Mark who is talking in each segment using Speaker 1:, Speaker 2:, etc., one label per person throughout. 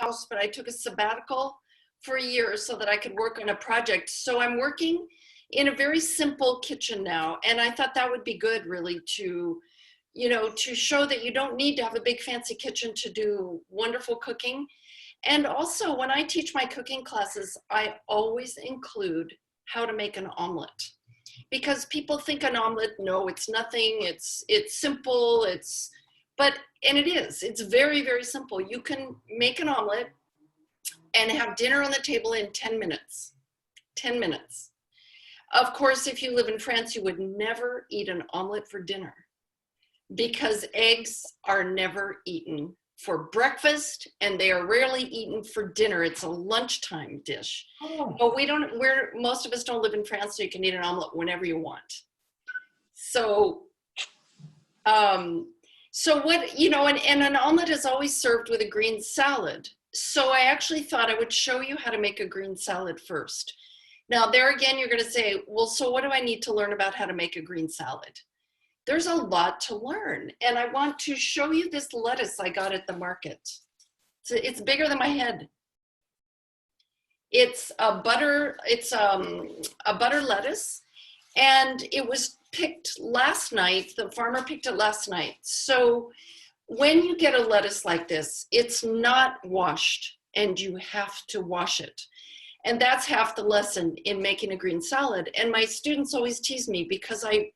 Speaker 1: house, but I took a sabbatical for a year so that I could work on a project. So I'm working in a very simple kitchen now. And I thought that would be good really to, you know, to show that you don't need to have a big fancy kitchen to do wonderful cooking. And also when I teach my cooking classes, I always include how to make an omelet. Because people think an omelet, no, it's nothing, it's simple, and it is, it's very, very simple. You can make an omelet and have dinner on the table in 10 minutes, 10 minutes. Of course, if you live in France, you would never eat an omelet for dinner because eggs are never eaten for breakfast and they are rarely eaten for dinner. It's a lunchtime dish.
Speaker 2: Oh.
Speaker 1: But most of us don't live in France, so you can eat an omelet whenever you want. So, what, you know, and an omelet is always served with a green salad. So I actually thought I would show you how to make a green salad first. Now there again, you're gonna say, well, so what do I need to learn about how to make a green salad? There's a lot to learn. And I want to show you this lettuce I got at the market. It's bigger than my head. It's a butter lettuce, and it was picked last night. The farmer picked it last night. So when you get a lettuce like this, it's not washed and you have to wash it. And that's half the lesson in making a green salad. And my students always tease me because I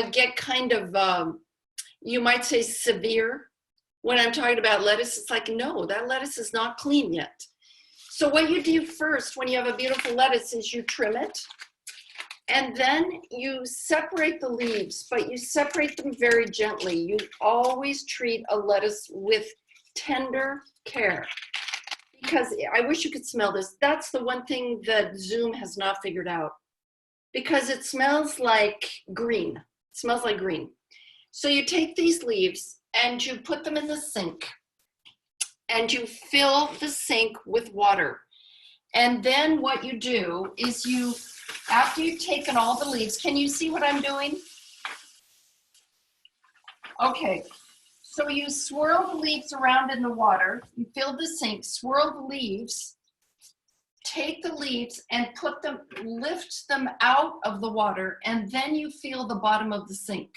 Speaker 1: get kind of, you might say severe when I'm talking about lettuce. It's like, no, that lettuce is not clean yet. So what you do first when you have a beautiful lettuce is you trim it. And then you separate the leaves, but you separate them very gently. You always treat a lettuce with tender care. Because I wish you could smell this. That's the one thing that Zoom has not figured out. Because it smells like green. It smells like green. So you take these leaves and you put them in the sink. And you fill the sink with water. And then what you do is you, after you've taken all the leaves, can you see what I'm doing? Okay, so you swirl the leaves around in the water, you fill the sink, swirl the leaves, take the leaves and put them, lift them out of the water, and then you feel the bottom of the sink.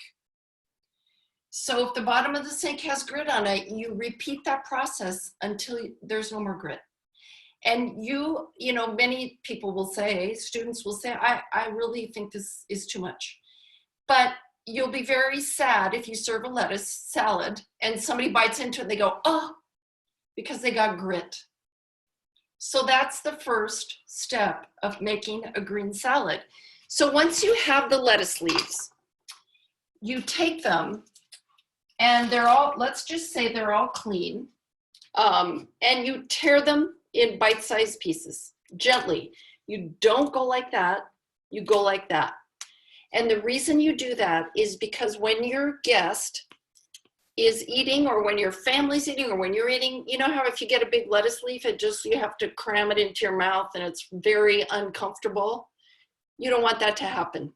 Speaker 1: So if the bottom of the sink has grit on it, you repeat that process until there's no more grit. And you know, many people will say, students will say, I really think this is too much. But you'll be very sad if you serve a lettuce salad and somebody bites into it and they go, oh, because they got grit. So that's the first step of making a green salad. So once you have the lettuce leaves, you take them and they're all, let's just say they're all clean, and you tear them in bite-sized pieces, gently. You don't go like that, you go like that. And the reason you do that is because when your guest is eating, or when your family's eating, or when you're eating, you know how if you get a big lettuce leaf, you have to cram it into your mouth and it's very uncomfortable. You don't want that to happen.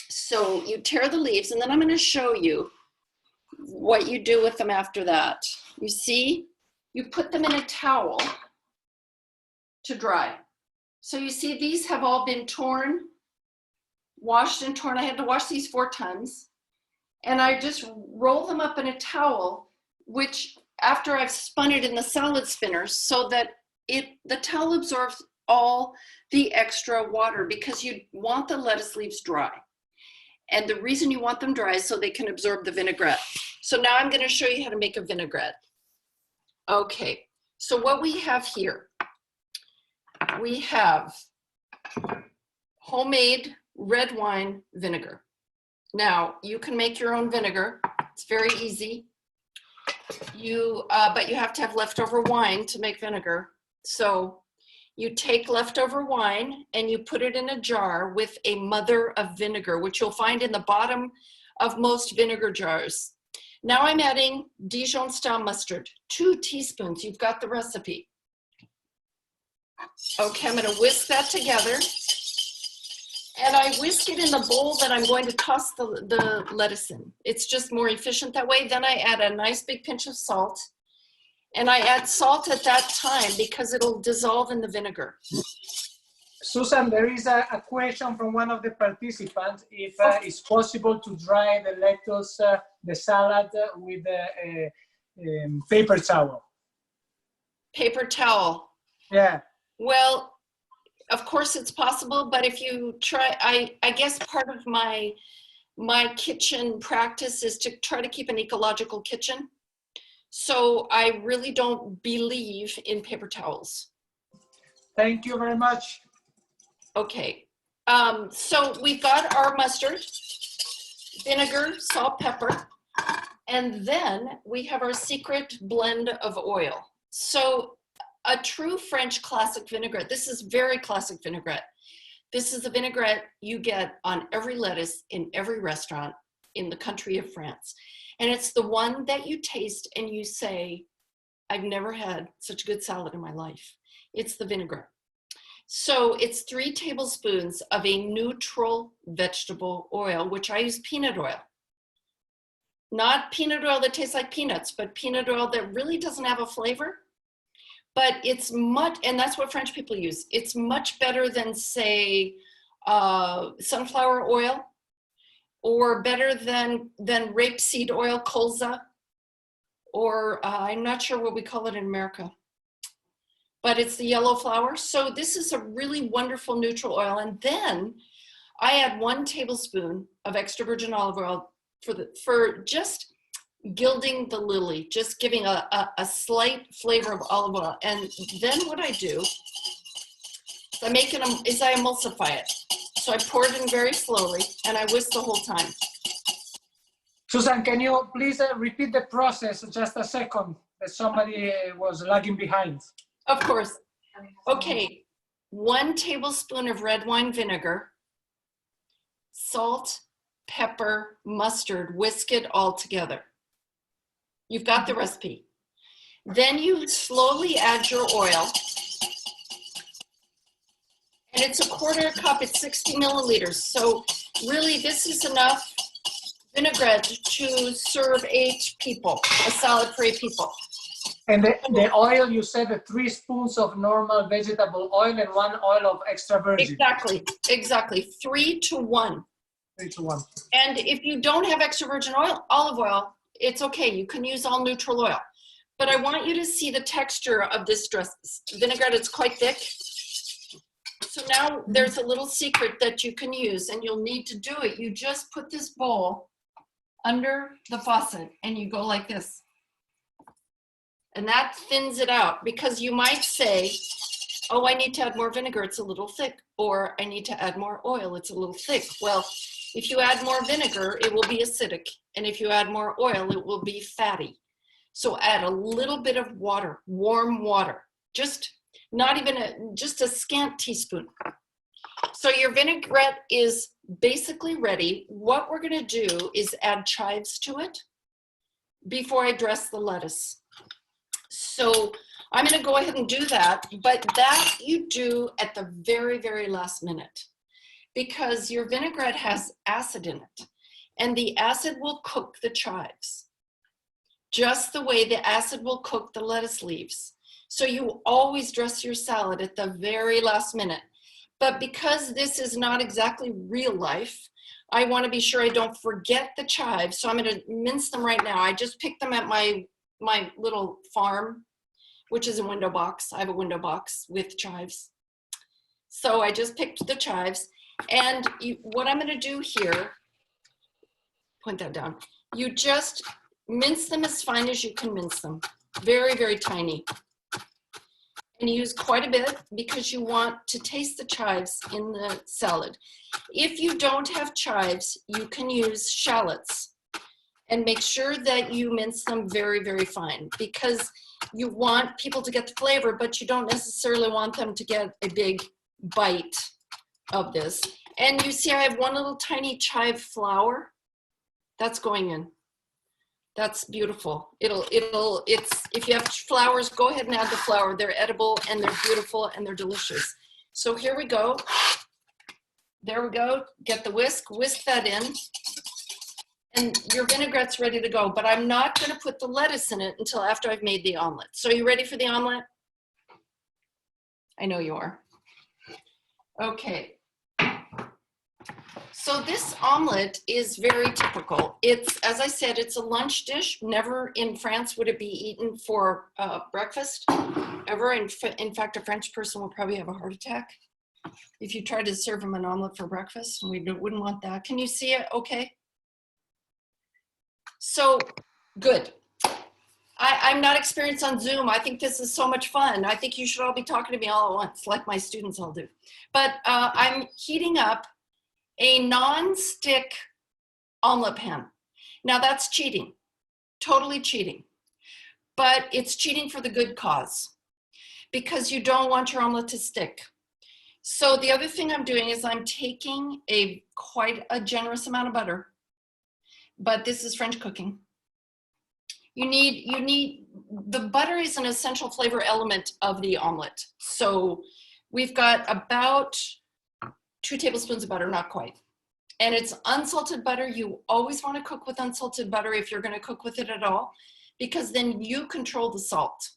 Speaker 1: So you tear the leaves, and then I'm gonna show you what you do with them after that. You see, you put them in a towel to dry. So you see these have all been torn, washed and torn. I had to wash these 4 times. And I just roll them up in a towel, which after I've spun it in the salad spinner so that the towel absorbs all the extra water, because you want the lettuce leaves dry. And the reason you want them dry is so they can absorb the vinaigrette. So now I'm going to show you how to make a vinaigrette. Okay, so what we have here, we have homemade red wine vinegar. Now, you can make your own vinegar. It's very easy. But you have to have leftover wine to make vinegar. So you take leftover wine and you put it in a jar with a mother of vinegar, which you'll find in the bottom of most vinegar jars. Now I'm adding Dijon style mustard, 2 teaspoons. You've got the recipe. Okay, I'm going to whisk that together. And I whisk it in the bowl that I'm going to toss the lettuce in. It's just more efficient that way. Then I add a nice big pinch of salt. And I add salt at that time because it'll dissolve in the vinegar.
Speaker 2: Susan, there is a question from one of the participants if it's possible to dry the lettuce, the salad with a paper towel.
Speaker 1: Paper towel.
Speaker 2: Yeah.
Speaker 1: Well, of course it's possible, but if you try, I guess part of my kitchen practice is to try to keep an ecological kitchen. So I really don't believe in paper towels.
Speaker 2: Thank you very much.
Speaker 1: Okay, so we've got our mustard, vinegar, salt, pepper, and then we have our secret blend of oil. So a true French classic vinaigrette, this is very classic vinaigrette. This is the vinaigrette you get on every lettuce in every restaurant in the country of France. And it's the one that you taste and you say, I've never had such a good salad in my life. It's the vinaigrette. So it's 3 tablespoons of a neutral vegetable oil, which I use peanut oil. Not peanut oil that tastes like peanuts, but peanut oil that really doesn't have a flavor. But it's much, and that's what French people use. It's much better than, say, sunflower oil, or better than rapeseed oil, colza, or I'm not sure what we call it in America, but it's the yellow flower. So this is a really wonderful neutral oil. And then I add 1 tablespoon of extra virgin olive oil for just gilding the lily, just giving a slight flavor of olive oil. And then what I do is I emulsify it. So I pour it in very slowly and I whisk the whole time.
Speaker 2: Susan, can you please repeat the process just a second? That somebody was lagging behind.
Speaker 1: Of course. Okay, 1 tablespoon of red wine vinegar, salt, pepper, mustard, whisk it all together. You've got the recipe. Then you slowly add your oil. And it's a 1/4 cup, it's 60 milliliters. So really this is enough vinaigrette to serve 8 people, a salad for 8 people.
Speaker 2: And the oil, you said 3 spoons of normal vegetable oil and 1 oil of extra virgin.
Speaker 1: Exactly, 3 to 1.
Speaker 2: 3 to 1.
Speaker 1: And if you don't have extra virgin oil, olive oil, it's okay, you can use all neutral oil. But I want you to see the texture of this vinaigrette. It's quite thick. So now there's a little secret that you can use, and you'll need to do it. You just put this bowl under the faucet and you go like this. And that thins it out, because you might say, oh, I need to add more vinegar, it's a little thick, or I need to add more oil, it's a little thick. Well, if you add more vinegar, it will be acidic. And if you add more oil, it will be fatty. So add a little bit of water, warm water, just a scant teaspoon. So your vinaigrette is basically ready. What we're gonna do is add chives to it before I dress the lettuce. So I'm gonna go ahead and do that, but that you do at the very, very last minute, because your vinaigrette has acid in it, and the acid will cook the chives, just the way the acid will cook the lettuce leaves. So you always dress your salad at the very last minute. But because this is not exactly real life, I want to be sure I don't forget the chives. So I'm going to mince them right now. I just picked them at my little farm, which is a window box. I have a window box with chives. So I just picked the chives. And what I'm going to do here, point that down. You just mince them as fine as you can mince them. Very, very tiny. And use quite a bit because you want to taste the chives in the salad. If you don't have chives, you can use shallots, and make sure that you mince them very, very fine, because you want people to get the flavor, but you don't necessarily want them to get a big bite of this. And you see I have 1 little tiny chive flower that's going in. That's beautiful. If you have flowers, go ahead and add the flower. They're edible and they're beautiful and they're delicious. So here we go. There we go. Get the whisk that in. And your vinaigrette's ready to go, but I'm not going to put the lettuce in it until after I've made the omelet. So are you ready for the omelet? I know you are. Okay. So this omelet is very typical. It's, as I said, it's a lunch dish. Never in France would it be eaten for breakfast, ever. In fact, a French person will probably have a heart attack if you try to serve them an omelet for breakfast. We wouldn't want that. Can you see it okay? So, good. I'm not experienced on Zoom. I think this is so much fun. I think you should all be talking to me all at once, like my students all do. But I'm heating up a non-stick omelet pan. Now that's cheating, totally cheating. But it's cheating for the good cause because you don't want your omelet to stick. So the other thing I'm doing is I'm taking quite a generous amount of butter, but this is French cooking. The butter is an essential flavor element of the omelet. So we've got about 2 tablespoons of butter, not quite. And it's unsalted butter. You always want to cook with unsalted butter if you're going to cook with it at all, because then you control the salt.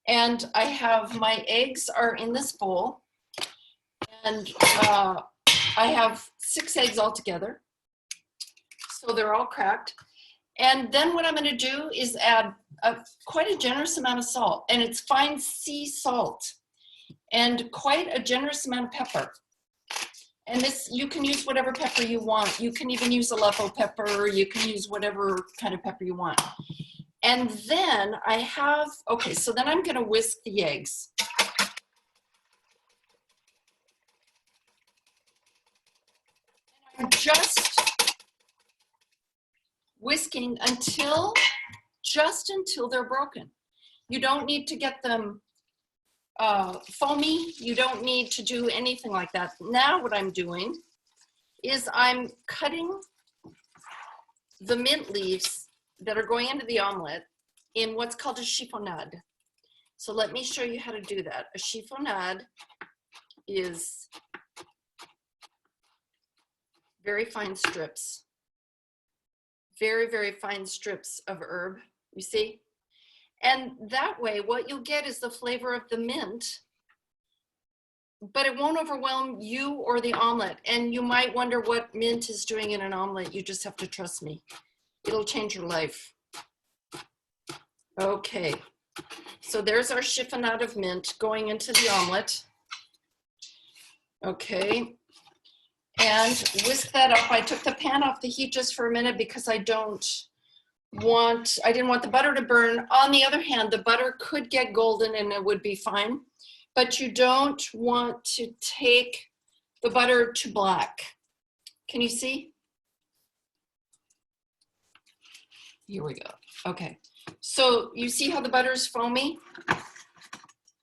Speaker 1: And I have my eggs are in this bowl, and I have 6 eggs altogether. So they're all cracked. And then what I'm going to do is add quite a generous amount of salt, and it's fine sea salt, and quite a generous amount of pepper. And this, you can use whatever pepper you want. You can even use Aleppo pepper. You can use whatever kind of pepper you want. And then I have, okay, so then I'm going to whisk the eggs. I'm just whisking just until they're broken. You don't need to get them foamy. You don't need to do anything like that. Now what I'm doing is I'm cutting the mint leaves that are going into the omelet in what's called a chiffonade. So let me show you how to do that. A chiffonade is very fine strips. Very, very fine strips of herb, you see? And that way, what you'll get is the flavor of the mint, but it won't overwhelm you or the omelet. And you might wonder what mint is doing in an omelet. You just have to trust me. It'll change your life. Okay, so there's our chiffonade of mint going into the omelet. Okay. And whisk that up. I took the pan off the heat just for a minute because I didn't want the butter to burn. On the other hand, the butter could get golden and it would be fine, but you don't want to take the butter to black. Can you see? Here we go. Okay. So you see how the butter is foamy?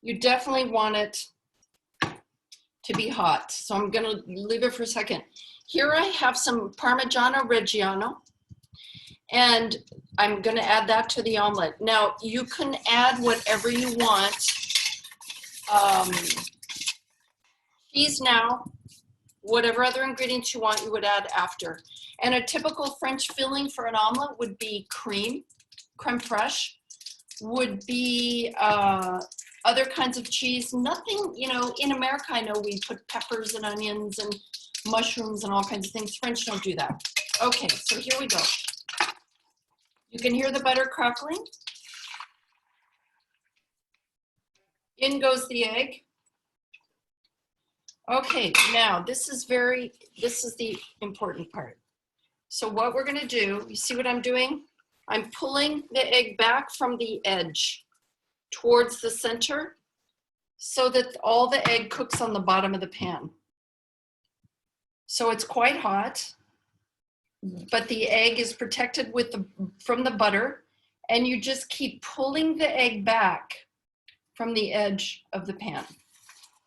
Speaker 1: You definitely want it to be hot. So I'm going to leave it for a second. Here I have some Parmigiano Reggiano, and I'm going to add that to the omelet. Now you can add whatever you want. Cheese now, whatever other ingredients you want, you would add after. And a typical French filling for an omelet would be creme fraiche, would be other kinds of cheese. Nothing, you know, in America, I know we put peppers and onions and mushrooms and all kinds of things. French don't do that. Okay, so here we go. You can hear the butter crackling. In goes the egg. Okay, now this is the important part. So what we're gonna do, you see what I'm doing? I'm pulling the egg back from the edge towards the center so that all the egg cooks on the bottom of the pan. So it's quite hot, but the egg is protected from the butter, and you just keep pulling the egg back from the edge of the pan.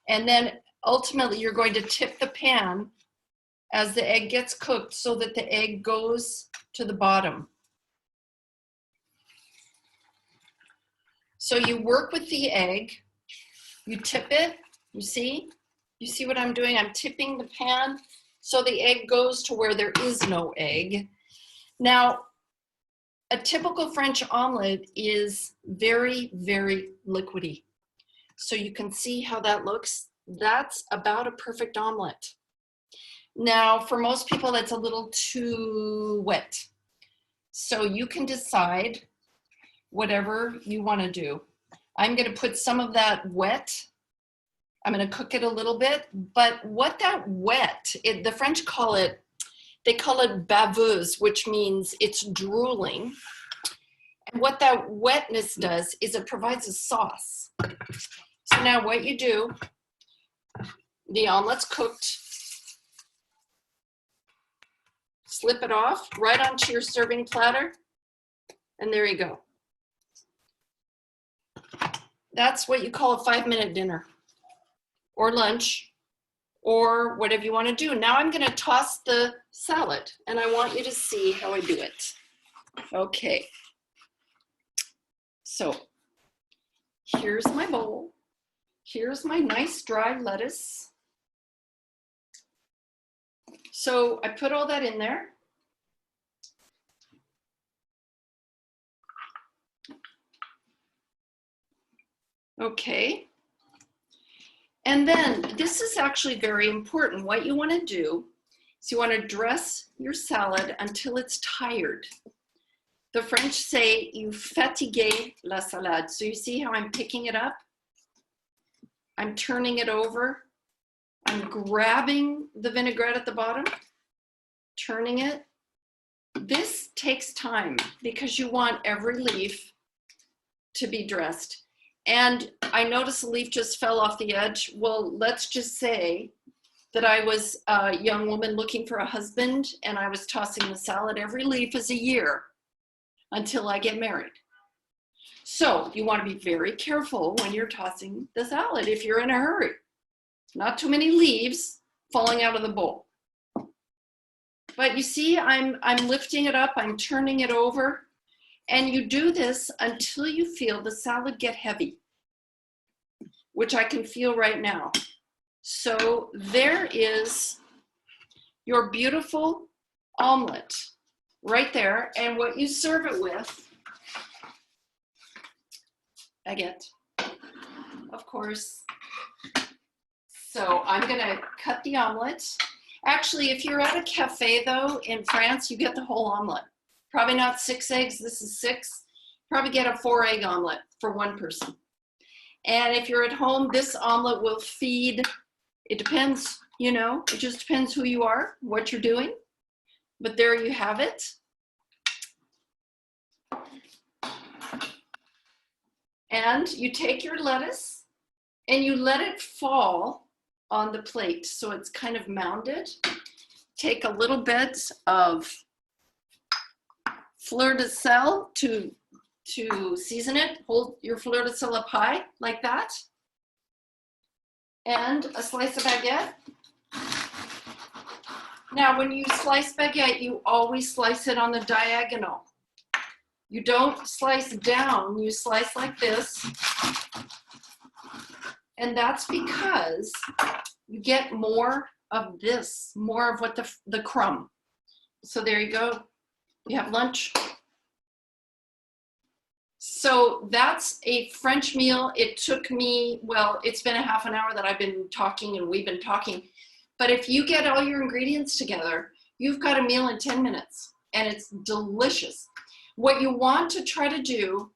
Speaker 1: And then ultimately you're going to tip the pan as the egg gets cooked so that the egg goes to the bottom. So you work with the egg, you tip it, you see what I'm doing? I'm tipping the pan so the egg goes to where there is no egg. Now, a typical French omelet is very, very liquidy. So you can see how that looks. That's about a perfect omelet. Now, for most people, that's a little too wet. So you can decide whatever you want to do. I'm going to put some of that wet. I'm going to cook it a little bit, but what that wet, the French call it, they call it baveuse, which means it's drooling. And what that wetness does is it provides a sauce. So now what you do, the omelet's cooked, slip it off right onto your serving platter, and there you go. That's what you call a 5-minute dinner or lunch or whatever you want to do. Now I'm going to toss the salad, and I want you to see how I do it. Okay. So here's my bowl. Here's my nice dry lettuce. So I put all that in there. Okay. And then this is actually very important. What you want to do is you want to dress your salad until it's tired. The French say you fatiguer la salade. So you see how I'm picking it up? I'm turning it over. I'm grabbing the vinaigrette at the bottom, turning it. This takes time because you want every leaf to be dressed. And I noticed a leaf just fell off the edge. Well, let's just say that I was a young woman looking for a husband and I was tossing the salad. Every leaf is a year until I get married. So you want to be very careful when you're tossing the salad if you're in a hurry. Not too many leaves falling out of the bowl. But you see, I'm lifting it up, I'm turning it over, and you do this until you feel the salad get heavy, which I can feel right now. So there is your beautiful omelet right there, and what you serve it with, baguette, of course. So I'm gonna cut the omelet. Actually, if you're at a cafe though, in France, you get the whole omelet. Probably not 6 eggs, this is 6. Probably get a 4-egg omelet for one person. And if you're at home, this omelet will feed, it depends, you know, it just depends who you are, what you're doing. But there you have it. And you take your lettuce and you let it fall on the plate so it's kind of mounded. Take a little bit of fleur de sel to season it. Hold your fleur de sel up high like that. And a slice of baguette. Now when you slice baguette, you always slice it on the diagonal. You don't slice down, you slice like this. And that's because you get more of this, more of what the crumb. So there you go. You have lunch. So that's a French meal. It took me, well, it's been a half an hour that I've been talking and we've been talking. But if you get all your ingredients together, you've got a meal in 10 minutes and it's delicious. What you want to try to do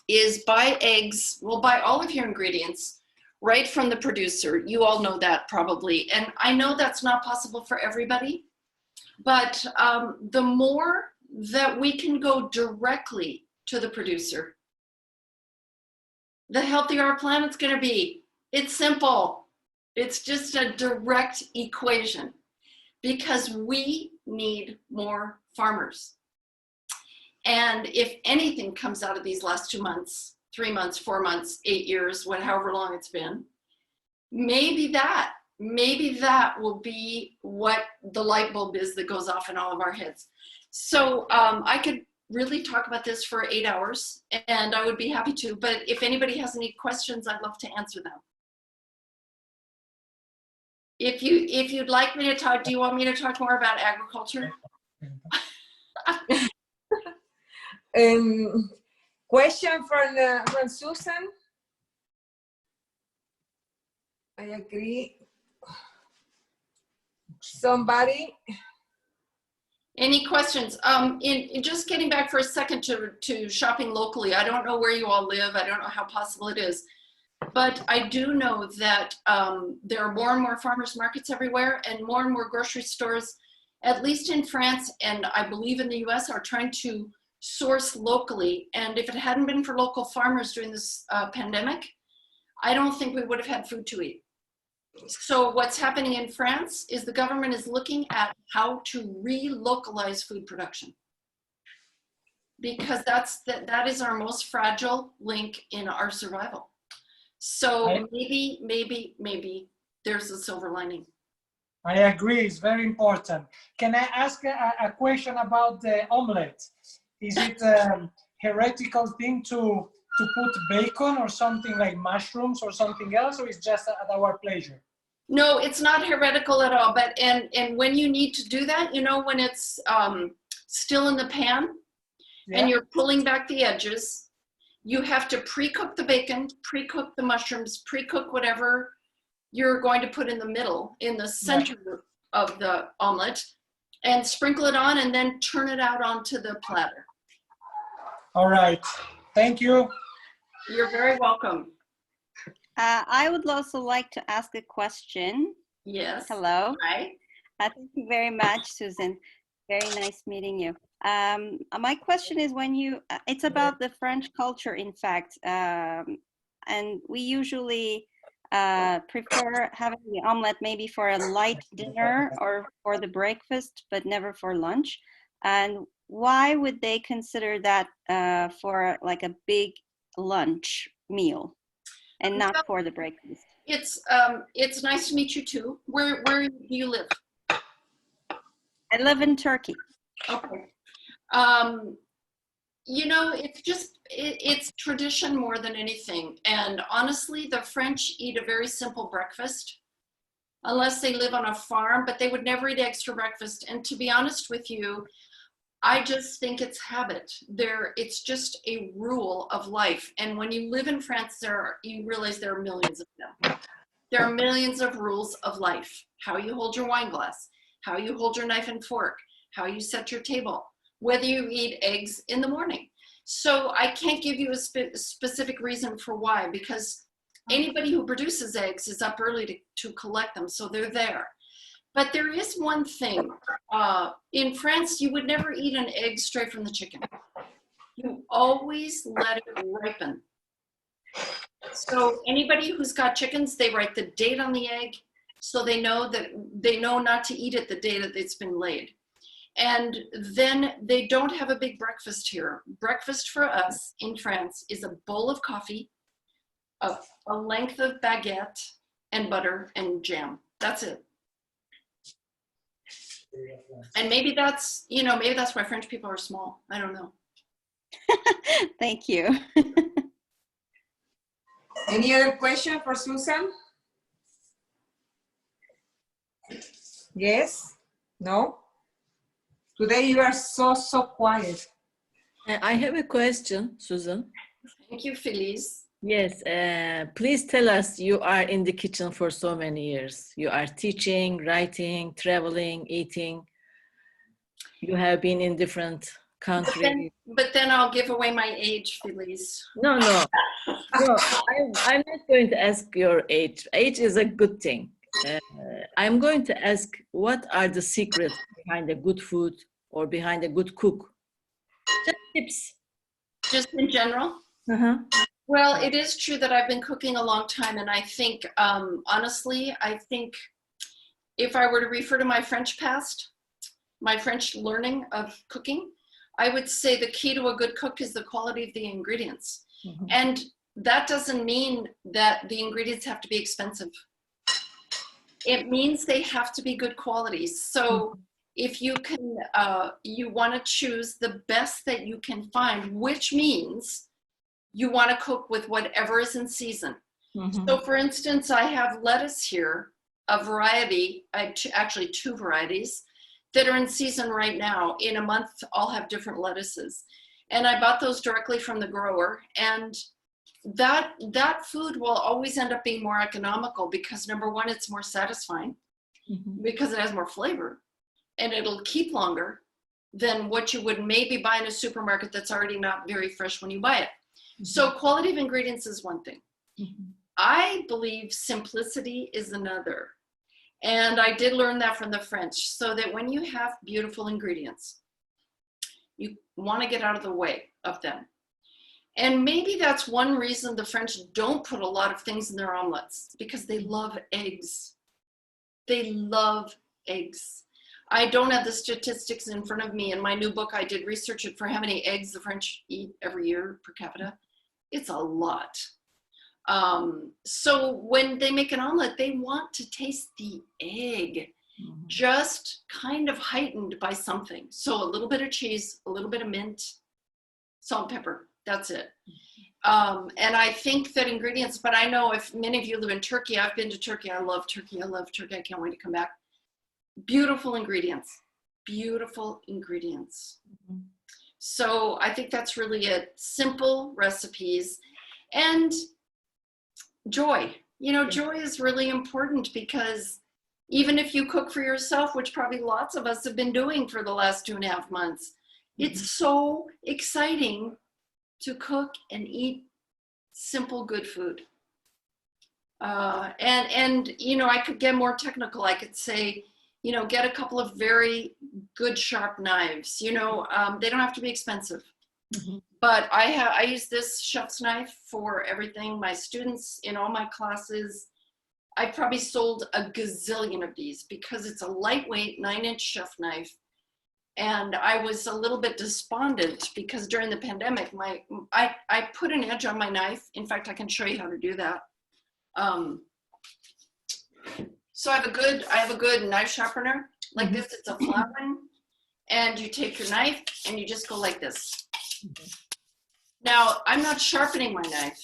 Speaker 1: is buy eggs, well, buy all of your ingredients right from the producer. You all know that probably. And I know that's not possible for everybody, but the more that we can go directly to the producer, the healthier our planet's gonna be. It's simple. It's just a direct equation because we need more farmers. And if anything comes out of these last 2 months, 3 months, 4 months, 8 years, however long it's been, maybe that will be what the light bulb is that goes off in all of our heads. So I could really talk about this for 8 hours and I would be happy to, but if anybody has any questions, I'd love to answer them. If you'd like me to talk, do you want me to talk more about agriculture?
Speaker 3: Question from Susan. I agree. Somebody?
Speaker 1: Any questions? In just getting back for a second to shopping locally, I don't know where you all live. I don't know how possible it is. But I do know that there are more and more farmers markets everywhere, and more grocery stores, at least in France and I believe in the US, are trying to source locally. And if it hadn't been for local farmers during this pandemic, I don't think we would have had food to eat. So what's happening in France is the government is looking at how to relocalize food production, because that is our most fragile link in our survival. So maybe there's a silver lining.
Speaker 2: I agree, it's very important. Can I ask a question about the omelette? Is it a heretical thing to put bacon or something like mushrooms or something else, or is just at our pleasure?
Speaker 1: No, it's not heretical at all. But and when you need to do that, you know, when it's still in the pan, yeah, and you're pulling back the edges, you have to pre-cook the bacon, pre-cook the mushrooms, pre-cook whatever you're going to put in the middle, in the center, yeah, of the omelet, and sprinkle it on, and then turn it out onto the platter.
Speaker 2: All right, thank you.
Speaker 1: You're very welcome.
Speaker 4: I would also like to ask a question.
Speaker 1: Yes.
Speaker 4: Hello.
Speaker 1: Hi.
Speaker 4: Thank you very much, Susan. Very nice meeting you. My question is, when it's about the French culture, in fact, and we usually prefer having the omelette maybe for a light dinner or for the breakfast, but never for lunch. And why would they consider that for like a big lunch meal and not for the breakfast?
Speaker 1: It's nice to meet you too. Where do you live?
Speaker 4: I live in Turkey.
Speaker 1: Okay. You know, it's tradition more than anything. And honestly, the French eat a very simple breakfast, unless they live on a farm, but they would never eat eggs for breakfast. And to be honest with you, I just think it's habit. It's just a rule of life. And when you live in France, you realize there are millions of them. There are millions of rules of life. How you hold your wine glass, how you hold your knife and fork, how you set your table, whether you eat eggs in the morning. So I can't give you a specific reason for why, because anybody who produces eggs is up early to collect them, so they're there. But there is one thing. In France, you would never eat an egg straight from the chicken. You always let it ripen. So anybody who's got chickens, they write the date on the egg, so they know not to eat it the day that it's been laid. And then they don't have a big breakfast here. Breakfast for us in France is a bowl of coffee, a length of baguette, and butter and jam. That's it. And maybe that's why French people are small. I don't know.
Speaker 4: Thank you.
Speaker 3: Any other question for Susan? Yes? No? Today you are so quiet.
Speaker 5: I have a question, Susan.
Speaker 1: Thank you, Felice.
Speaker 5: Yes, please tell us, you are in the kitchen for so many years. You are teaching, writing, traveling, eating. You have been in different countries.
Speaker 1: But then I'll give away my age, Felice.
Speaker 5: No, I'm not going to ask your age. Age is a good thing. I'm going to ask, what are the secrets behind a good food or behind a good cook? Just tips.
Speaker 1: Just in general?
Speaker 5: Uh-huh.
Speaker 1: Well, it is true that I've been cooking a long time, and I think, honestly, if I were to refer to my French past, my French learning of cooking, I would say the key to a good cook is the quality of the ingredients. Mm-hmm. And that doesn't mean that the ingredients have to be expensive. It means they have to be good quality. So if you can, you want to choose the best that you can find, which means you want to cook with whatever is in season. Mm-hmm. So for instance, I have lettuce here, a variety, actually 2 varieties, that are in season right now. In a month, I'll have different lettuces. And I bought those directly from the grower. And that food will always end up being more economical because number one, it's more satisfying because it has more flavor and it'll keep longer than what you would maybe buy in a supermarket that's already not very fresh when you buy it. So quality of ingredients is one thing. I believe simplicity is another. And I did learn that from the French, so that when you have beautiful ingredients, you want to get out of the way of them. And maybe that's one reason the French don't put a lot of things in their omelets, because they love eggs. They love eggs. I don't have the statistics in front of me. In my new book, I did research it for how many eggs the French eat every year per capita. It's a lot. So when they make an omelet, they want to taste the egg, just kind of heightened by something. So a little bit of cheese, a little bit of mint, salt, pepper, that's it. And I think that ingredients, but I know if many of you live in Turkey, I've been to Turkey, I love Turkey, I can't wait to come back. Beautiful ingredients, beautiful ingredients. So I think that's really it. Simple recipes and joy. You know, joy is really important, because even if you cook for yourself, which probably lots of us have been doing for the last 2.5 months, it's so exciting to cook and eat simple, good food. And you know, I could get more technical. I could say, you know, get a couple of very good sharp knives. You know, they don't have to be expensive. But I use this chef's knife for everything. My students in all my classes, I probably sold a gazillion of these because it's a lightweight 9-inch chef knife. And I was a little bit despondent because during the pandemic, I put an edge on my knife. In fact, I can show you how to do that. So I have a good knife sharpener like this. It's a flat one, and you take your knife and you just go like this. Now I'm not sharpening my knife.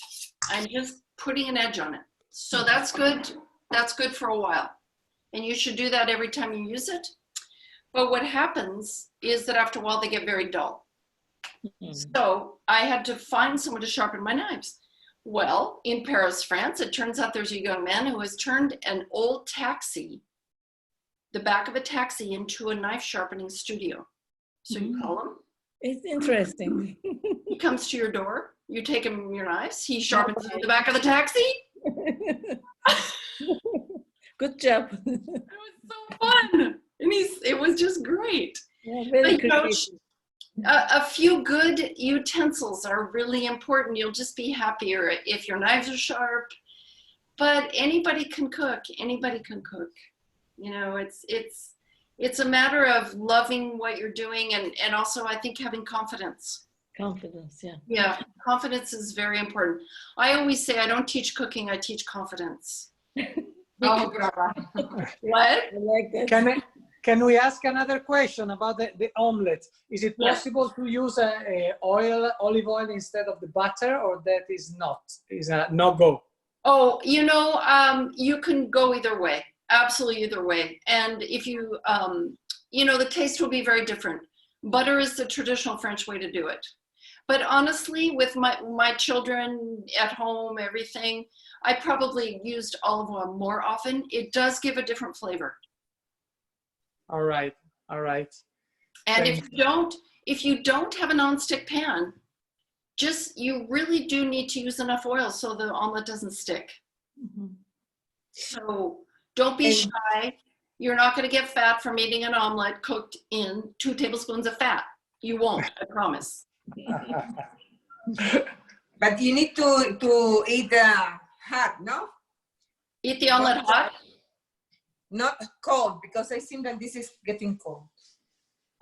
Speaker 1: I'm just putting an edge on it. So that's good. That's good for a while, and you should do that every time you use it. But what happens is that after a while they get very dull. So I had to find someone to sharpen my knives. Well, in Paris, France, it turns out there's a young man who has turned an old taxi, the back of a taxi, into a knife sharpening studio. So you call him.
Speaker 5: It's interesting.
Speaker 1: He comes to your door. You take him your knives. He sharpens you in the back of the taxi.
Speaker 5: Good job.
Speaker 1: It was so fun. And it was just great.
Speaker 5: Yeah, very
Speaker 1: But, you know,
Speaker 5: creative.
Speaker 1: a few good utensils are really important. You'll just be happier if your knives are sharp. But anybody can cook. Anybody can cook. You know, it's a matter of loving what you're doing, and also I think having confidence.
Speaker 5: Confidence, yeah.
Speaker 1: Yeah, confidence is very important. I always say I don't teach cooking, I teach confidence.
Speaker 3: Oh, brava.
Speaker 1: What?
Speaker 5: I like that.
Speaker 2: Can we ask another question about the omelette? Is it
Speaker 1: Yeah.
Speaker 2: possible to use olive oil instead of the butter, or that is a no-go?
Speaker 1: Oh, you know, you can go either way, absolutely either way. And if you, you know, the taste will be very different. Butter is the traditional French way to do it. But honestly, with my children at home, everything, I probably used olive oil more often. It does give a different flavor.
Speaker 2: All right, all right.
Speaker 1: And
Speaker 2: Thank
Speaker 1: if you don't have a nonstick pan, you really do need to use enough oil so the omelet doesn't stick. So don't be shy. You're not going to get fat from eating an omelet cooked in 2 tablespoons of fat. You won't, I promise.
Speaker 3: But you need to eat hot, no?
Speaker 1: Eat the omelet hot.
Speaker 3: Not cold, because I think that this is getting cold.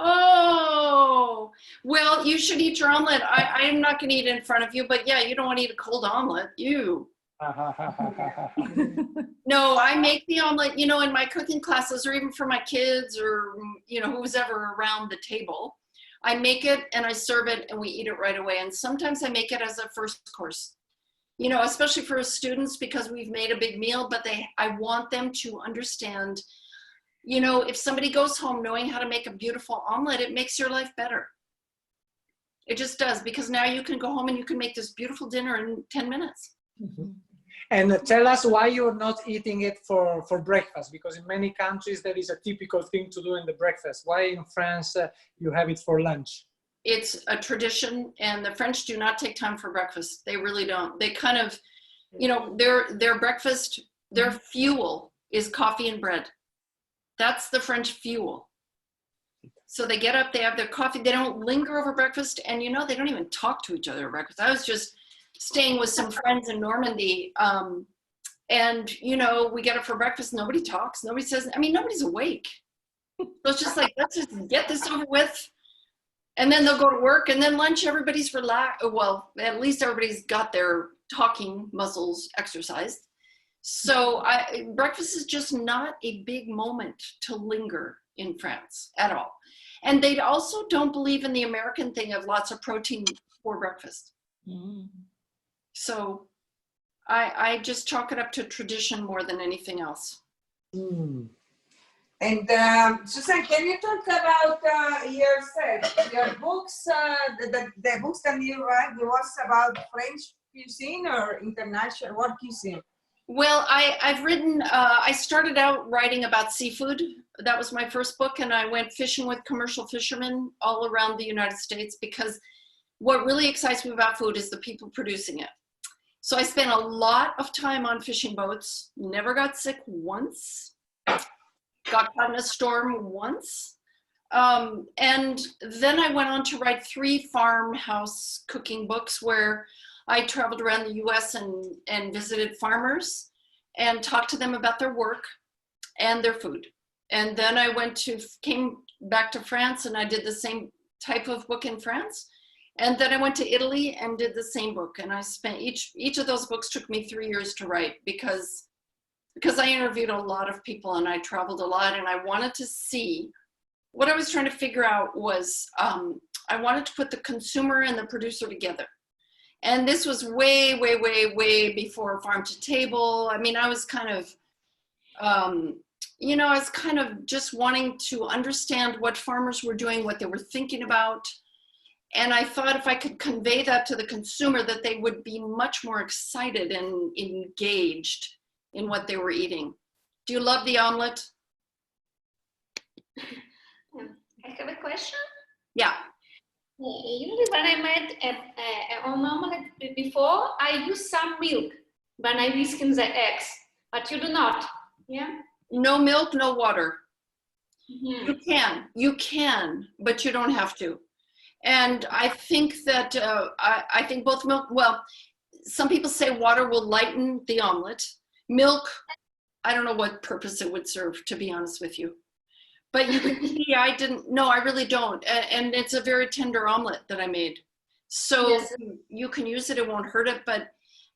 Speaker 1: Oh, well, you should eat your omelet. I'm not going to eat it in front of you, but yeah, you don't want to eat a cold omelet. You. No, I make the omelet, you know, in my cooking classes, or even for my kids, or, you know, who's ever around the table. I make it and I serve it and we eat it right away. And sometimes I make it as a first course, you know, especially for students, because we've made a big meal, but I want them to understand You know, if somebody goes home knowing how to make a beautiful omelet, it makes your life better. It just does, because now you can go home and you can make this beautiful dinner in 10 minutes.
Speaker 2: Mhm. And tell us why you're not eating it for breakfast, because in many countries that is a typical thing to do in the breakfast. Why in France you have it for lunch?
Speaker 1: It's a tradition, and the French do not take time for breakfast. They really don't. They kind of, you know, their breakfast, their fuel is coffee and bread. That's the French fuel. So they get up, they have their coffee, they don't linger over breakfast, and you know, they don't even talk to each other at breakfast. I was just staying with some friends in Normandy, and you know, we get up for breakfast, nobody talks, nobody says, I mean, nobody's awake. So it's just like, let's just get this over with, and then they'll go to work, and then lunch, everybody's relaxed. Well, at least everybody's got their talking muscles exercised. So breakfast is just not a big moment to linger in France at all. And they also don't believe in the American thing of lots of protein for breakfast.
Speaker 5: Mm.
Speaker 1: So I just chalk it up to tradition more than anything else.
Speaker 2: Mm.
Speaker 3: And Susan, can you talk about yourself, your books, the books that you write, it was about French cuisine or international, what cuisine?
Speaker 1: Well, I've written, I started out writing about seafood. That was my first book, and I went fishing with commercial fishermen all around the United States, because what really excites me about food is the people producing it. So I spent a lot of time on fishing boats, never got sick once, got caught in a storm once. And then I went on to write 3 farmhouse cooking books where I traveled around the US and visited farmers and talked to them about their work and their food. And then I came back to France, and I did the same type of book in France. And then I went to Italy and did the same book. And I spent, each of those books took me 3 years to write, because I interviewed a lot of people and I traveled a lot, and I wanted to see, what I was trying to figure out was, I wanted to put the consumer and the producer together. And this was way, way, way, way before farm to table. I mean, I was kind of, you know, I was kind of just wanting to understand what farmers were doing, what they were thinking about. And I thought if I could convey that to the consumer, that they would be much more excited and engaged in what they were eating. Do you love the omelet?
Speaker 6: I have a question.
Speaker 1: Yeah.
Speaker 6: Usually when I made an omelette before, I use some milk when I whisk in the eggs, but you do not, yeah?
Speaker 1: No milk, no water.
Speaker 6: Mm-hmm.
Speaker 1: You can, but you don't have to. And I think that, I think both milk, well, some people say water will lighten the omelet. Milk, I don't know what purpose it would serve, to be honest with you. But you can see, I really don't. And it's a very tender omelet that I made. So yes, you can use it, it won't hurt it, but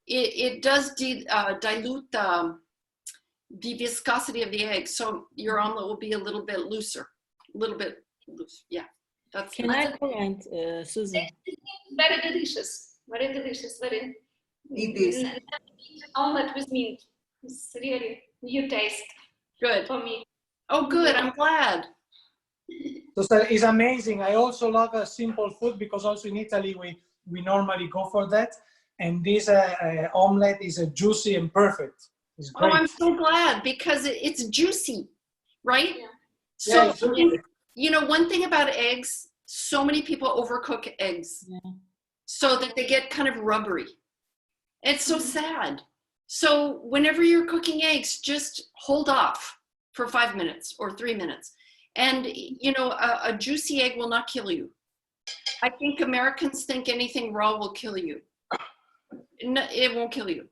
Speaker 1: it does dilute the viscosity of the egg. So your omelet will be a little bit looser, yeah.
Speaker 5: Can I comment, Susan?
Speaker 6: Very delicious, very delicious, very.
Speaker 3: It is.
Speaker 6: Omelette with mint. It's really new taste.
Speaker 1: Good.
Speaker 6: For me.
Speaker 1: Oh, good. I'm glad.
Speaker 2: So it's amazing. I also love simple food, because also in Italy we normally go for that. And this omelette is juicy and perfect. It's great.
Speaker 1: Oh, I'm so glad, because it's juicy, right?
Speaker 6: Yeah.
Speaker 1: So,
Speaker 2: yeah,
Speaker 1: you know, one thing about eggs, so many people overcook eggs, so that they get kind of rubbery. It's so sad. So whenever you're cooking eggs, just hold off for 5 minutes or 3 minutes. And, you know, a juicy egg will not kill you. I think Americans think anything raw will kill you. No, it won't kill you,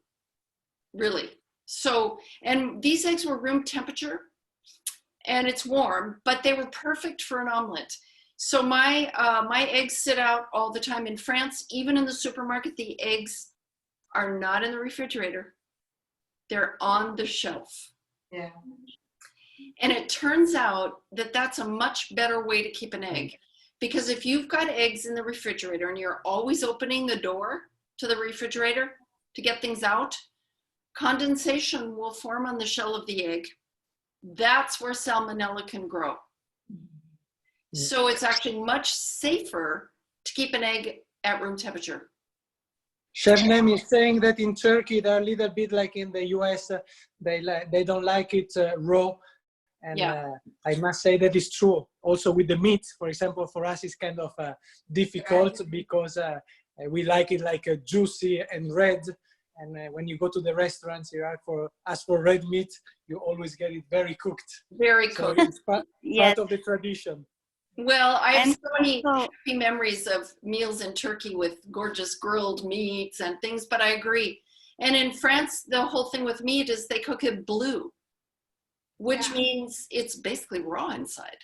Speaker 1: really. So, and these eggs were room temperature, and it's warm, but they were perfect for an omelet. So my eggs sit out all the time in France. Even in the supermarket, the eggs are not in the refrigerator. They're on the shelf.
Speaker 3: Yeah.
Speaker 1: And it turns out that that's a much better way to keep an egg. Because if you've got eggs in the refrigerator and you're always opening the door to the refrigerator to get things out, condensation will form on the shell of the egg. that's where salmonella can grow. So it's actually much safer to keep an egg at room temperature.
Speaker 2: Chef Nem is saying that in Turkey they're a little bit like in the US. They don't like it raw, and
Speaker 1: Yeah.
Speaker 2: I must say that is true. Also with the meat, for example, for us it's kind of difficult because we like it like juicy and red. And when you go to the restaurants, you ask for red meat, you always get it very cooked.
Speaker 1: Very
Speaker 2: So
Speaker 1: cooked.
Speaker 2: it's part
Speaker 4: Yes.
Speaker 2: of the tradition.
Speaker 1: Well, I have
Speaker 4: And
Speaker 1: so many
Speaker 4: also-
Speaker 1: happy memories of meals in Turkey with gorgeous grilled meats and things, but I agree. And in France, the whole thing with meat is they cook it blue, which
Speaker 3: Yeah.
Speaker 1: means it's basically raw inside.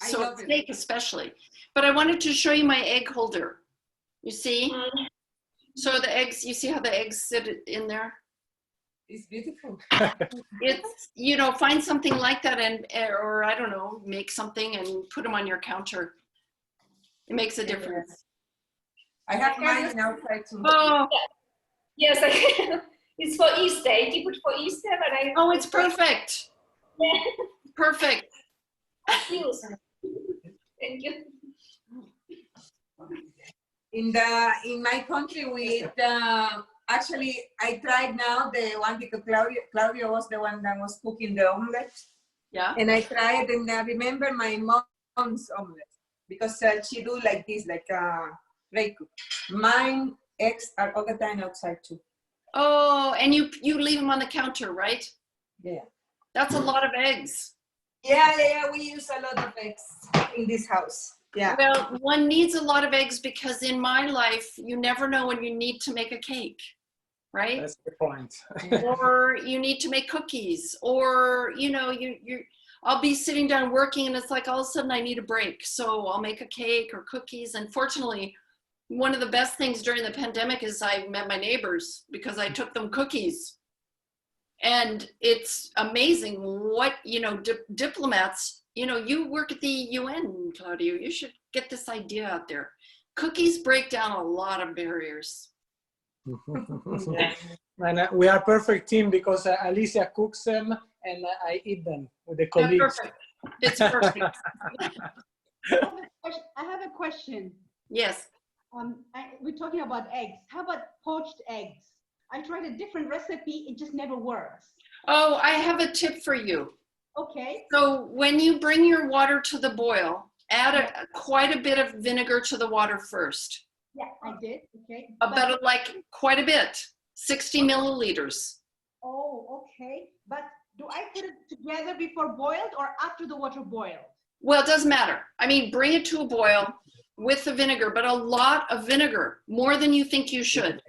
Speaker 3: I
Speaker 1: So
Speaker 3: love it.
Speaker 1: steak especially. But I wanted to show you my egg holder. You see? So the eggs, you see how the eggs sit in there?
Speaker 3: It's beautiful.
Speaker 1: It's, you know, find something like that and, or I don't know, make something and put them on your counter. It makes a difference.
Speaker 3: I have mine outside too.
Speaker 1: Oh,
Speaker 6: Yes, it's for Easter. I keep it for Easter, but I.
Speaker 1: oh, it's perfect.
Speaker 6: Yeah.
Speaker 1: Perfect.
Speaker 6: Use. Thank you.
Speaker 3: In my country, with actually, I tried now the one because Claudio was the one that was cooking the omelette,
Speaker 1: Yeah.
Speaker 3: and I tried and I remember my mom's omelette because she do like this, like very cook. Mine eggs are all the time outside too.
Speaker 1: Oh, and you leave them on the counter, right?
Speaker 3: Yeah.
Speaker 1: That's a lot of eggs.
Speaker 3: Yeah. We use a lot of eggs in this house. Yeah.
Speaker 1: Well, one needs a lot of eggs because in my life, you never know when you need to make a cake, right?
Speaker 2: That's the point.
Speaker 1: Or you need to make cookies, or you know, I'll be sitting down working and it's like all of a sudden I need a break. So I'll make a cake or cookies. And fortunately, one of the best things during the pandemic is I met my neighbors because I took them cookies. And it's amazing what, you know, diplomats, you know, you work at the UN, Claudio, you should get this idea out there. Cookies break down a lot of barriers.
Speaker 2: Yeah. And we are a perfect team because Alicia cooks them and I eat them with the
Speaker 1: Yeah,
Speaker 2: colleagues.
Speaker 1: perfect. It's perfect.
Speaker 7: I have a question.
Speaker 1: Yes.
Speaker 7: We're talking about eggs. How about poached eggs? I tried a different recipe. It just never works.
Speaker 1: Oh, I have a tip for you.
Speaker 7: Okay.
Speaker 1: So when you bring your water to the boil, add quite a bit of vinegar to the water first.
Speaker 7: Yeah, I did. Okay.
Speaker 1: About like quite a bit, 60 milliliters.
Speaker 7: Oh, okay. But do I put it together before boiled or after the water boiled?
Speaker 1: Well, it doesn't matter. I mean, bring it to a boil with the vinegar, but a lot of vinegar, more than you think you should.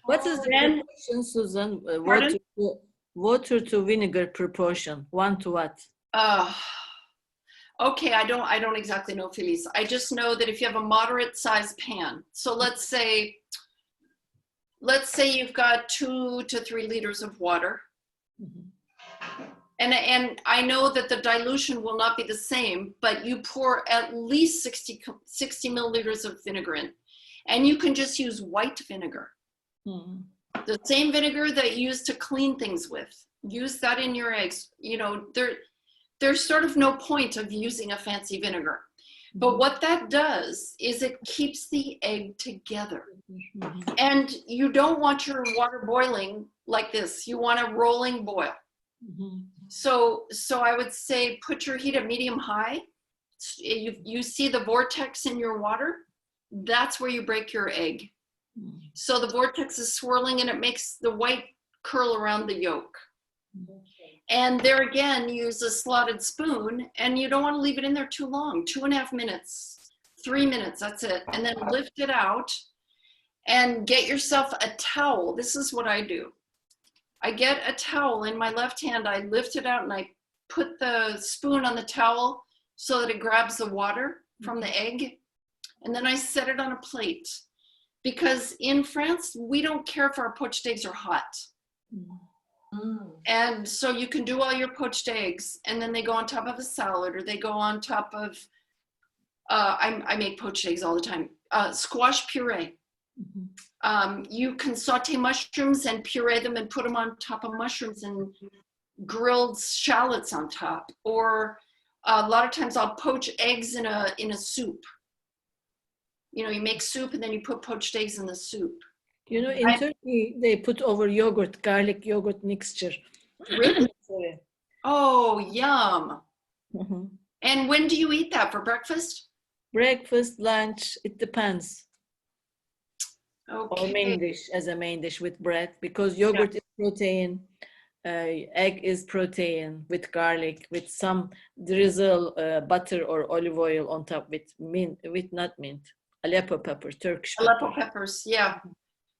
Speaker 5: What is the
Speaker 1: Then-
Speaker 5: proportion, Susan?
Speaker 1: Pardon?
Speaker 5: Water to vinegar proportion, 1 to what?
Speaker 1: Okay, I don't exactly know, Felice. I just know that if you have a moderate sized pan, so let's say you've got 2 to 3 liters of water. And I know that the dilution will not be the same, but you pour at least 60 milliliters of vinegar in. And you can just use white vinegar. The same vinegar that you use to clean things with. Use that in your eggs. You know, there's sort of no point of using a fancy vinegar. But what that does is it keeps the egg together. And you don't want your water boiling like this. You want a rolling boil. So I would say put your heat at medium high. You see the vortex in your water? That's where you break your egg. So the vortex is swirling and it makes the white curl around the yolk. And there again, use a slotted spoon, and you don't want to leave it in there too long, 2.5 minutes, 3 minutes, that's it. And then lift it out and get yourself a towel. This is what I do. I get a towel in my left hand, I lift it out and I put the spoon on the towel so that it grabs the water from the egg. And then I set it on a plate. Because in France, we don't care if our poached eggs are hot. And so you can do all your poached eggs and then they go on top of a salad, or they go on top of, I make poached eggs all the time, squash puree. You can saute mushrooms and puree them and put them on top of mushrooms, and grilled shallots on top, or a lot of times I'll poach eggs in a soup. You know, you make soup and then you put poached eggs in the soup.
Speaker 5: You know, in Turkey, they put over yogurt, garlic yogurt mixture.
Speaker 1: Really?
Speaker 5: Sorry.
Speaker 1: Oh, yum.
Speaker 5: Mhm.
Speaker 1: And when do you eat that, for breakfast?
Speaker 5: Breakfast, lunch, it depends. Or
Speaker 1: Okay.
Speaker 5: main dish, as a main dish with bread, because yogurt is protein, egg is protein with garlic, with some drizzle butter or olive oil on top with mint, not mint, Aleppo pepper, Turkish pepper.
Speaker 1: Aleppo peppers, yeah.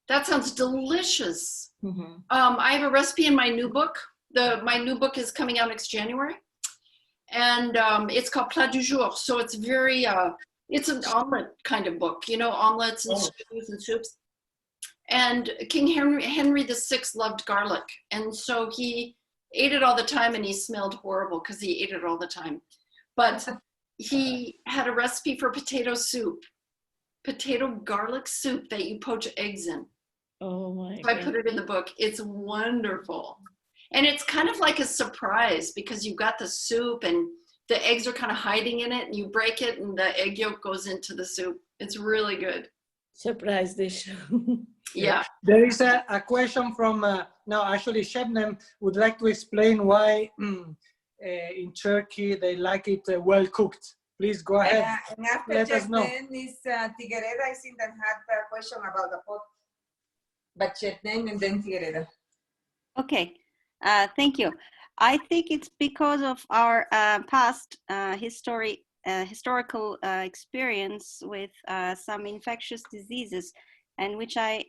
Speaker 1: That sounds delicious.
Speaker 5: Mhm.
Speaker 1: I have a recipe in my new book. My new book is coming out next January. And it's called Plat du Jour. So it's very, it's an omelet kind of book, you know, omelets and stews and soups. And King Henry VI loved garlic. And so he ate it all the time, and he smelled horrible because he ate it all the time. But he had a recipe for potato soup, potato garlic soup that you poach eggs in.
Speaker 5: Oh my
Speaker 1: So I put it in the book. It's wonderful. And it's kind of like a surprise because you've got the soup and the eggs are kind of hiding in it, and you break it and the egg yolk goes into the soup. It's really good.
Speaker 5: Surprise dish.
Speaker 1: Yeah.
Speaker 2: There is a question from, no, actually Shebnem would like to explain why in Turkey they like it well cooked. Please go ahead.
Speaker 3: And after
Speaker 2: Let us know.
Speaker 3: Chetnen is Tiguereda, I think, that had a question about the pot. But Chetnen and then Tiguereda.
Speaker 4: Okay, thank you. I think it's because of our past historical experience with some infectious diseases, and which I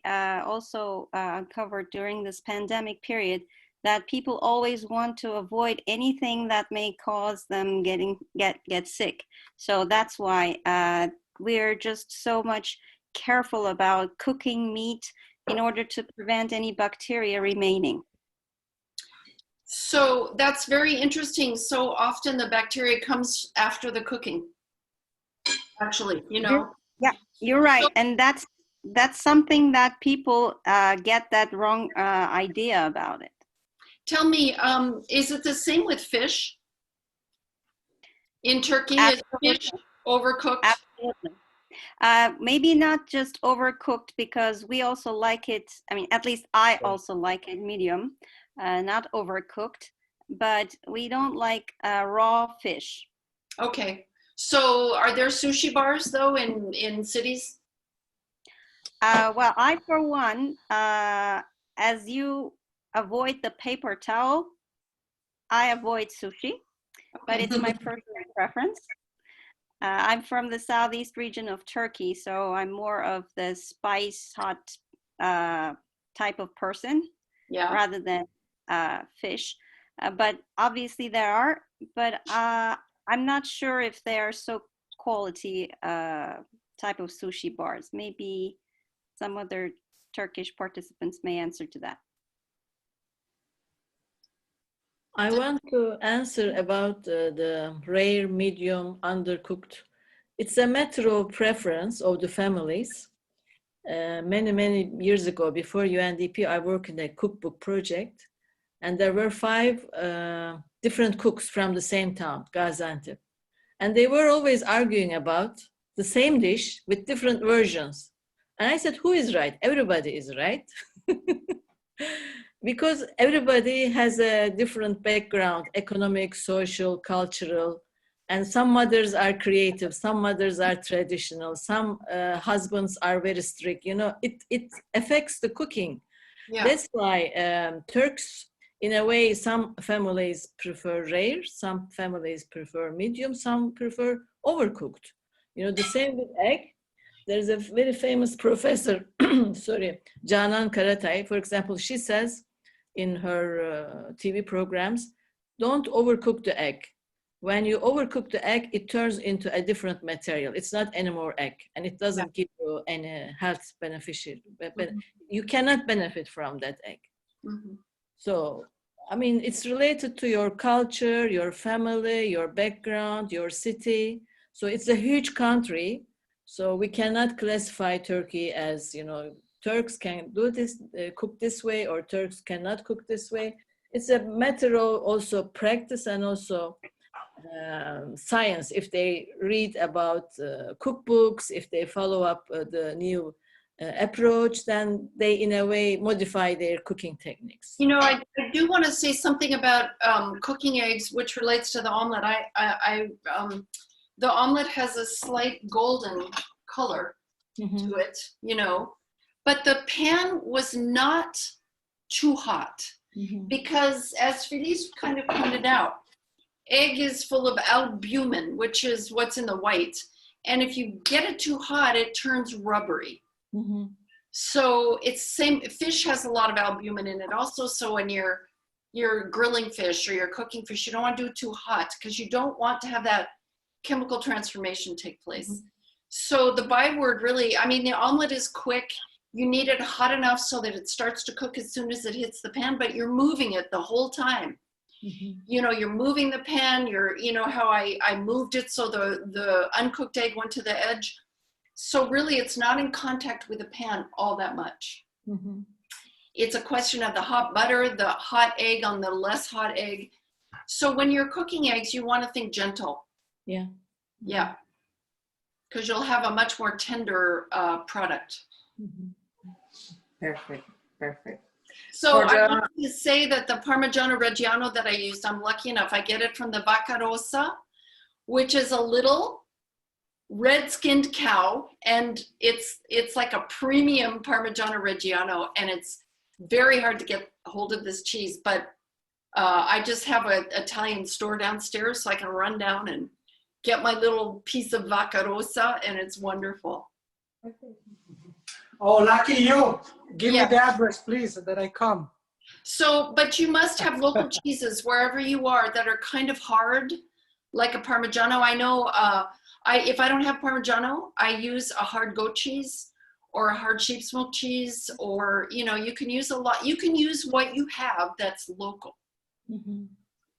Speaker 4: also uncovered during this pandemic period, that people always want to avoid anything that may cause them get sick. So that's why we're just so much careful about cooking meat in order to prevent any bacteria remaining.
Speaker 1: So that's very interesting. So often the bacteria comes after the cooking, actually, you know.
Speaker 4: Yeah, you're right. And that's something that people get that wrong idea about it.
Speaker 1: Tell me, is it the same with fish? In Turkey, is fish overcooked?
Speaker 4: Absolutely. Maybe not just overcooked, because we also like it. I mean, at least I also like it medium, not overcooked, but we don't like raw fish.
Speaker 1: Okay. So are there sushi bars though in cities?
Speaker 4: Well, I, for one, as you avoid the paper towel, I avoid sushi, but it's my personal preference. I'm from the southeast region of Turkey, so I'm more of the spice hot type of person, rather than fish. But obviously there are, but I'm not sure if they are so quality type of sushi bars. Maybe some other Turkish participants may answer to that.
Speaker 5: I want to answer about the rare, medium, undercooked. It's a matter of preference of the families. Many years ago, before UNDP, I worked in a cookbook project, and there were 5 different cooks from the same town, Gaziantep. And they were always arguing about the same dish with different versions. And I said, who is right? Everybody is right. Because everybody has a different background, economic, social, cultural, and some mothers are creative, some mothers are traditional, some husbands are very strict. You know, it affects the cooking. Yeah. That's why Turks, in a way, some families prefer rare, some families prefer medium, some prefer overcooked. You know, the same with egg. There's a very famous professor, sorry, Canan Karatay, for example, she says in her TV programs, don't overcook the egg. When you overcook the egg, it turns into a different material. It's not anymore egg, and it doesn't give you any health beneficial. You cannot benefit from that egg. So, I mean, it's related to your culture, your family, your background, your city. So it's a huge country. So we cannot classify Turkey as, you know, Turks can do this, cook this way, or Turks cannot cook this way. It's a matter of also practice and also science. If they read about cookbooks, if they follow up the new approach, then they in a way modify their cooking techniques.
Speaker 1: You know, I do want to say something about cooking eggs, which relates to the omelet. The omelet has a slight golden color to it, you know, but the pan was not too hot because, as Felice kind of pointed out, egg is full of albumin, which is what's in the white. And if you get it too hot, it turns rubbery. So it's same, fish has a lot of albumin in it also. So when you're grilling fish or you're cooking fish, you don't want to do it too hot because you don't want to have that chemical transformation take place. So the byword really, I mean, the omelet is quick. You need it hot enough so that it starts to cook as soon as it hits the pan, but you're moving it the whole time. You know, you're moving the pan, you know how I moved it so the uncooked egg went to the edge. So really it's not in contact with the pan all that much. It's a question of the hot butter, the hot egg on the less hot egg. So when you're cooking eggs, you want to think gentle.
Speaker 5: Yeah.
Speaker 1: Yeah. Because you'll have a much more tender product.
Speaker 3: Perfect, perfect.
Speaker 1: So I want to say that the Parmigiano Reggiano that I used, I'm lucky enough, I get it from the Vacca Rossa, which is a little red-skinned cow, and it's like a premium Parmigiano Reggiano, and it's very hard to get a hold of this cheese, but I just have an Italian store downstairs, so I can run down and get my little piece of Vacca Rossa, and it's wonderful.
Speaker 2: Oh, lucky you. Give me the address, please, that I come.
Speaker 1: So, but you must have local cheeses wherever you are that are kind of hard, like a Parmigiano. I know if I don't have Parmigiano, I use a hard goat cheese or a hard sheep's milk cheese, or, you know, you can use a lot. You can use what you have that's local.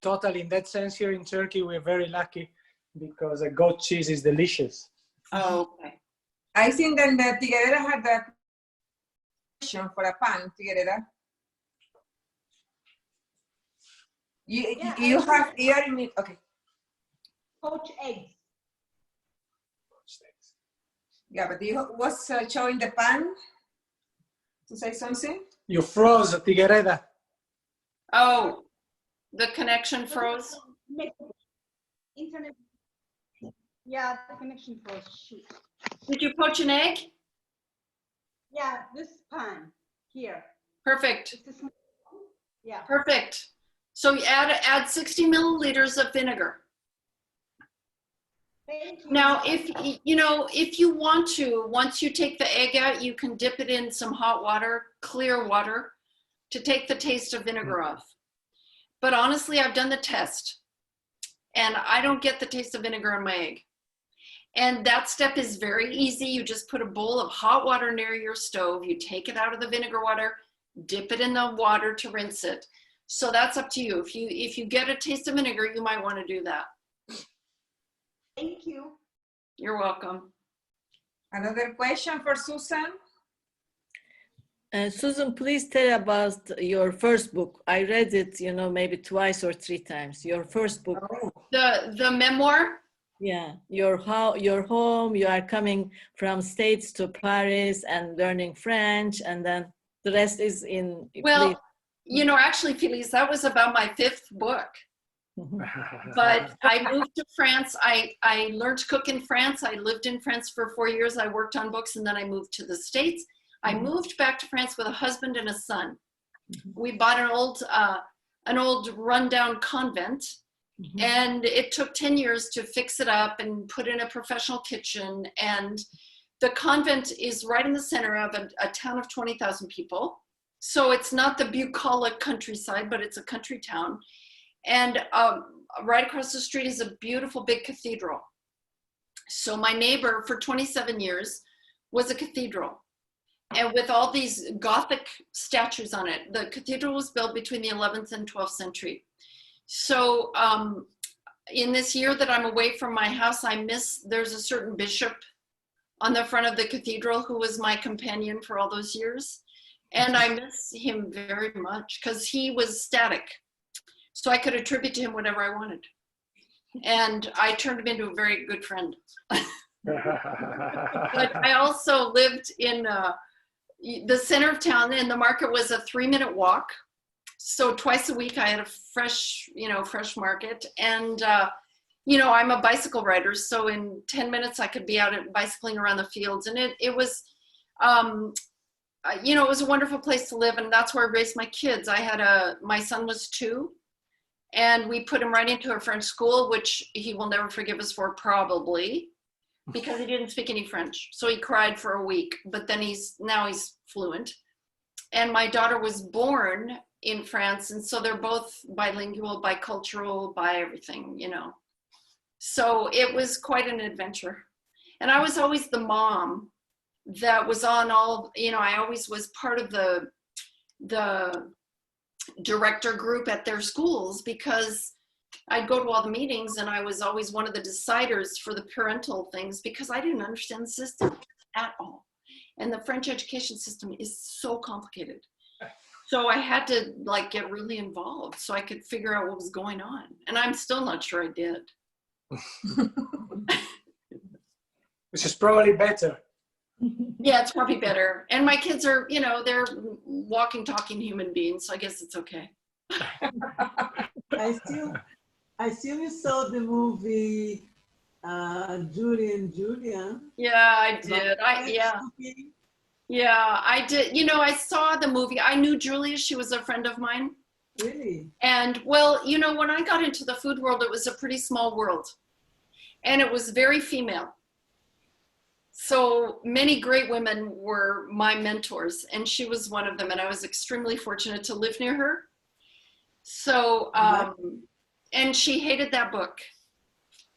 Speaker 2: Totally. In that sense, here in Turkey, we're very lucky because a goat cheese is delicious.
Speaker 1: Oh, okay.
Speaker 3: I think that the Tiguerera had that question for a pan, Tiguerera. You are in it, okay.
Speaker 7: Poached eggs.
Speaker 3: Yeah, but you was showing the pan to say something?
Speaker 2: You froze, Tiguerera.
Speaker 1: Oh, the connection froze?
Speaker 7: Internet. Yeah, the connection froze. Shoot.
Speaker 1: Did you poach an egg?
Speaker 7: Yeah, this pan here.
Speaker 1: Perfect.
Speaker 7: It's a small, yeah.
Speaker 1: Perfect. So you add 60 milliliters of vinegar.
Speaker 7: Thank you.
Speaker 1: Now, if you want to, once you take the egg out, you can dip it in some hot water, clear water, to take the taste of vinegar off. But honestly, I've done the test, and I don't get the taste of vinegar in my egg. And that step is very easy. You just put a bowl of hot water near your stove. You take it out of the vinegar water, dip it in the water to rinse it. So that's up to you. If you get a taste of vinegar, you might want to do that.
Speaker 7: Thank you.
Speaker 1: You're welcome.
Speaker 3: Another question for Susan?
Speaker 5: Susan, please tell about your first book. I read it, you know, maybe twice or three times. Your first book.
Speaker 3: Oh.
Speaker 1: The memoir?
Speaker 5: Yeah, your home, you are coming from States to Paris and learning French, and then the rest is in.
Speaker 1: Well, you know, actually, Felice, that was about my fifth book. But I moved to France. I learned to cook in France. I lived in France for 4 years. I worked on books, and then I moved to the States. I moved back to France with a husband and a son. We bought an old rundown convent. And it took 10 years to fix it up and put in a professional kitchen. And the convent is right in the center of a town of 20,000 people. So it's not the bucolic countryside, but it's a country town. And right across the street is a beautiful big cathedral. So my neighbor for 27 years was a cathedral. And with all these Gothic statues on it. The cathedral was built between the 11th and 12th century. So in this year that I'm away from my house, there's a certain bishop on the front of the cathedral who was my companion for all those years. And I miss him very much because he was static. so I could attribute to him whatever I wanted. And I turned him into a very good friend. But I also lived in the center of town, and the market was a 3-minute walk. So twice a week I had a fresh market. And, I'm a bicycle rider. So in 10 minutes I could be out bicycling around the fields. And it was, it was a wonderful place to live. And that's where I raised my kids. My son was 2. And we put him right into a French school, which he will never forgive us for, probably, because he didn't speak any French. So he cried for a week, but then now he's fluent. And my daughter was born in France, and so they're both bilingual, bicultural, by everything, So it was quite an adventure. And I was always the mom that was on all, I always was part of the director group at their schools, because I'd go to all the meetings and I was always one of the deciders for the parental things, because I didn't understand the system at all. And the French education system is so complicated. So I had to get really involved so I could figure out what was going on. And I'm still not sure I did.
Speaker 2: Which is probably better.
Speaker 1: Yeah, it's probably better. And my kids are, they're walking, talking human beings, so I guess it's okay.
Speaker 8: I assume you saw the movie Julie and Julia.
Speaker 1: Yeah, I did. Yeah, I did. I saw the movie. I knew Julia. She was a friend of mine.
Speaker 8: Really?
Speaker 1: And well, when I got into the food world, it was a pretty small world. And it was very female. So many great women were my mentors, and she was one of them. And I was extremely fortunate to live near her. So, and she hated that book.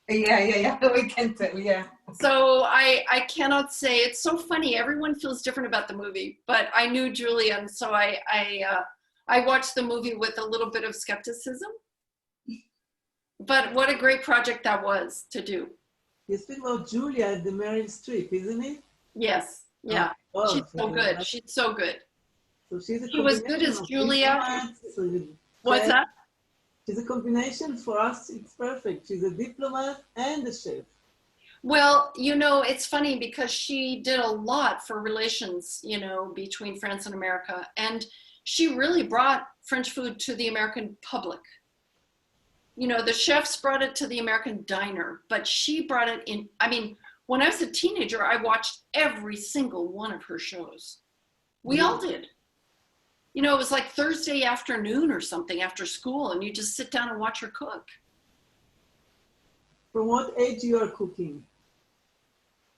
Speaker 3: Yeah. We can tell, yeah.
Speaker 1: So I cannot say, it's so funny. Everyone feels different about the movie, but I knew Julia, and so I watched the movie with a little bit of skepticism. But what a great project that was to do.
Speaker 8: You speak about Julia, the Meryl Streep, isn't it?
Speaker 1: Yes. Yeah.
Speaker 8: Oh,
Speaker 1: She's so good. She's so good.
Speaker 8: So she
Speaker 1: was good as Julia. What's that?
Speaker 8: She's a combination for us. It's perfect. She's a diplomat and a chef.
Speaker 1: Well, it's funny because she did a lot for relations, between France and America. And she really brought French food to the American public. The chefs brought it to the American diner, but she brought it in. I mean, when I was a teenager, I watched every single one of her shows. We all did. It was like Thursday afternoon or something after school, and you just sit down and watch her cook.
Speaker 8: From what age you are cooking?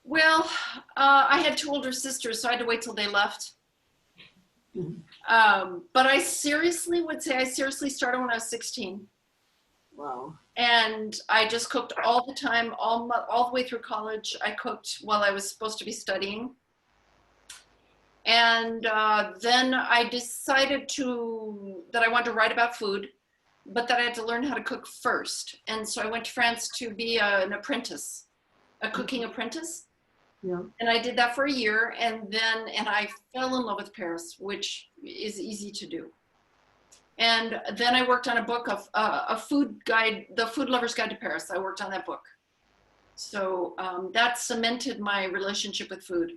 Speaker 1: Well, I had 2 older sisters, so I had to wait till they left. But I seriously would say I started when I was 16.
Speaker 8: Wow.
Speaker 1: And I just cooked all the time, all the way through college. I cooked while I was supposed to be studying. And then I decided that I wanted to write about food, but that I had to learn how to cook first. And so I went to France to be an apprentice, a cooking apprentice.
Speaker 8: Yeah.
Speaker 1: And I did that for a year, and I fell in love with Paris, which is easy to do. And then I worked on a book of a food guide, The Food Lover's Guide to Paris. I worked on that book. So that cemented my relationship with food.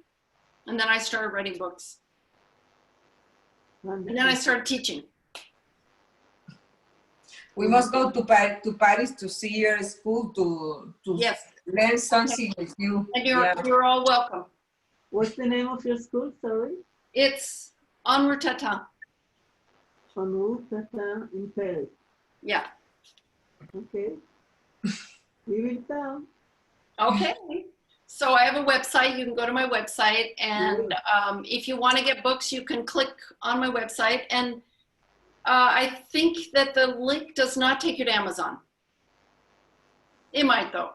Speaker 1: And then I started writing books.
Speaker 8: Wonderful.
Speaker 1: And then I started teaching.
Speaker 3: We must go to Paris to see your school to
Speaker 1: Yes.
Speaker 3: learn something with you.
Speaker 1: And you're all welcome.
Speaker 8: What's the name of your school? Sorry.
Speaker 1: It's en route Tatin.
Speaker 8: En route Tatin in Paris.
Speaker 1: Yeah.
Speaker 8: Okay. We will come.
Speaker 1: Okay. So I have a website. You can go to my website, and if you want to get books, you can click on my website. And I think that the link does not take you to Amazon. It might, though.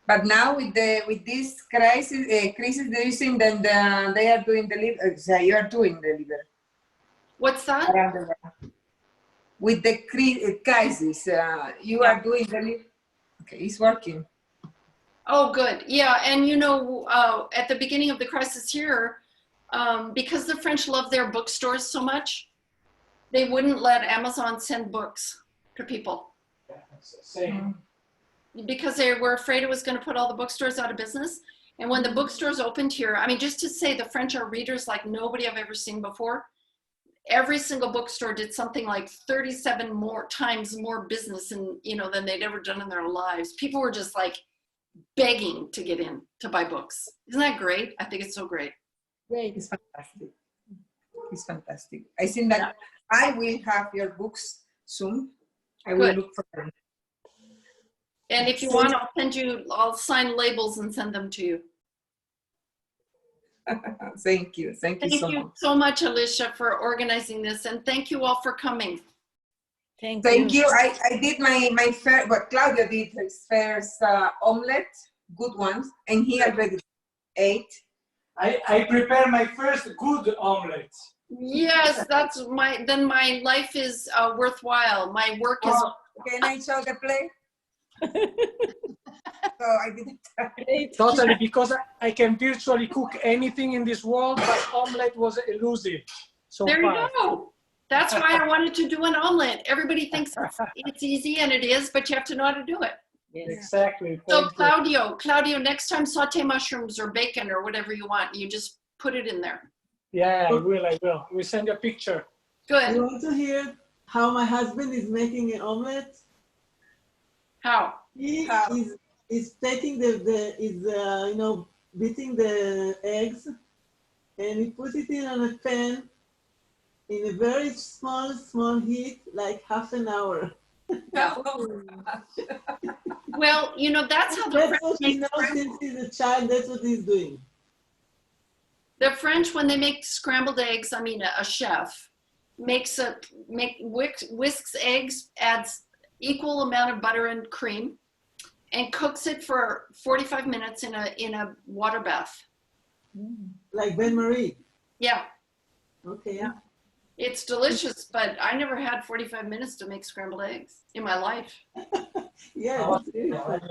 Speaker 3: But now with this crisis, do you think that they are doing delivery? You are doing delivery.
Speaker 1: What's that?
Speaker 3: Around the world. With the crisis, you are doing delivery. Okay, it's working.
Speaker 1: Oh, good. Yeah, and at the beginning of the crisis here, because the French love their bookstores so much, they wouldn't let Amazon send books. to people
Speaker 2: Same.
Speaker 1: because they were afraid it was going to put all the bookstores out of business. And when the bookstores opened here, I mean, just to say the French are readers like nobody I've ever seen before. Every single bookstore did something like 37 more times more business than they'd ever done in their lives. People were just like begging to get in to buy books. Isn't that great? I think it's so great.
Speaker 3: Great. It's fantastic. It's fantastic. I think that I will have your books soon. I will
Speaker 1: Good.
Speaker 3: look for them.
Speaker 1: And if you want, I'll sign labels and send them to you.
Speaker 3: Thank you. Thank you
Speaker 1: Thank
Speaker 3: so
Speaker 1: you
Speaker 3: much.
Speaker 1: so much, Alicia, for organizing this. And thank you all for coming.
Speaker 3: Thank you. I did my first, what Claudia did his first omelette, good ones, and he already ate.
Speaker 2: I prepare my first good omelette.
Speaker 1: Yes, then my life is worthwhile. My work is.
Speaker 3: Oh, can I show the plate? So I didn't.
Speaker 2: Totally, because I can virtually cook anything in this world, but omelette was elusive so
Speaker 1: There
Speaker 2: far.
Speaker 1: you go. That's why I wanted to do an omelet. Everybody thinks it's easy, and it is, but you have to know how to do it.
Speaker 5: Yes.
Speaker 2: Exactly.
Speaker 1: So
Speaker 2: Thank you.
Speaker 1: Claudio, next time saute mushrooms or bacon or whatever you want. You just put it in there.
Speaker 2: Yeah, I will. We send you a picture.
Speaker 1: Good.
Speaker 8: You want to hear how my husband is making an omelette?
Speaker 1: How?
Speaker 8: He
Speaker 3: How?
Speaker 8: is taking beating the eggs, and he put it in on a pan in a very small heat, like half an hour.
Speaker 1: Well, that's how the
Speaker 8: That's
Speaker 1: French
Speaker 8: what he
Speaker 1: make
Speaker 8: knows since he's a child. That's what he's doing.
Speaker 1: the French, when they make scrambled eggs, I mean, a chef whisks eggs, adds equal amount of butter and cream, and cooks it for 45 minutes in a water bath.
Speaker 8: Like Ben Marie.
Speaker 1: Yeah,
Speaker 8: Okay.
Speaker 1: Yeah. It's delicious, but I never had 45 minutes to make scrambled eggs in my life.
Speaker 8: Yeah. It's really fun.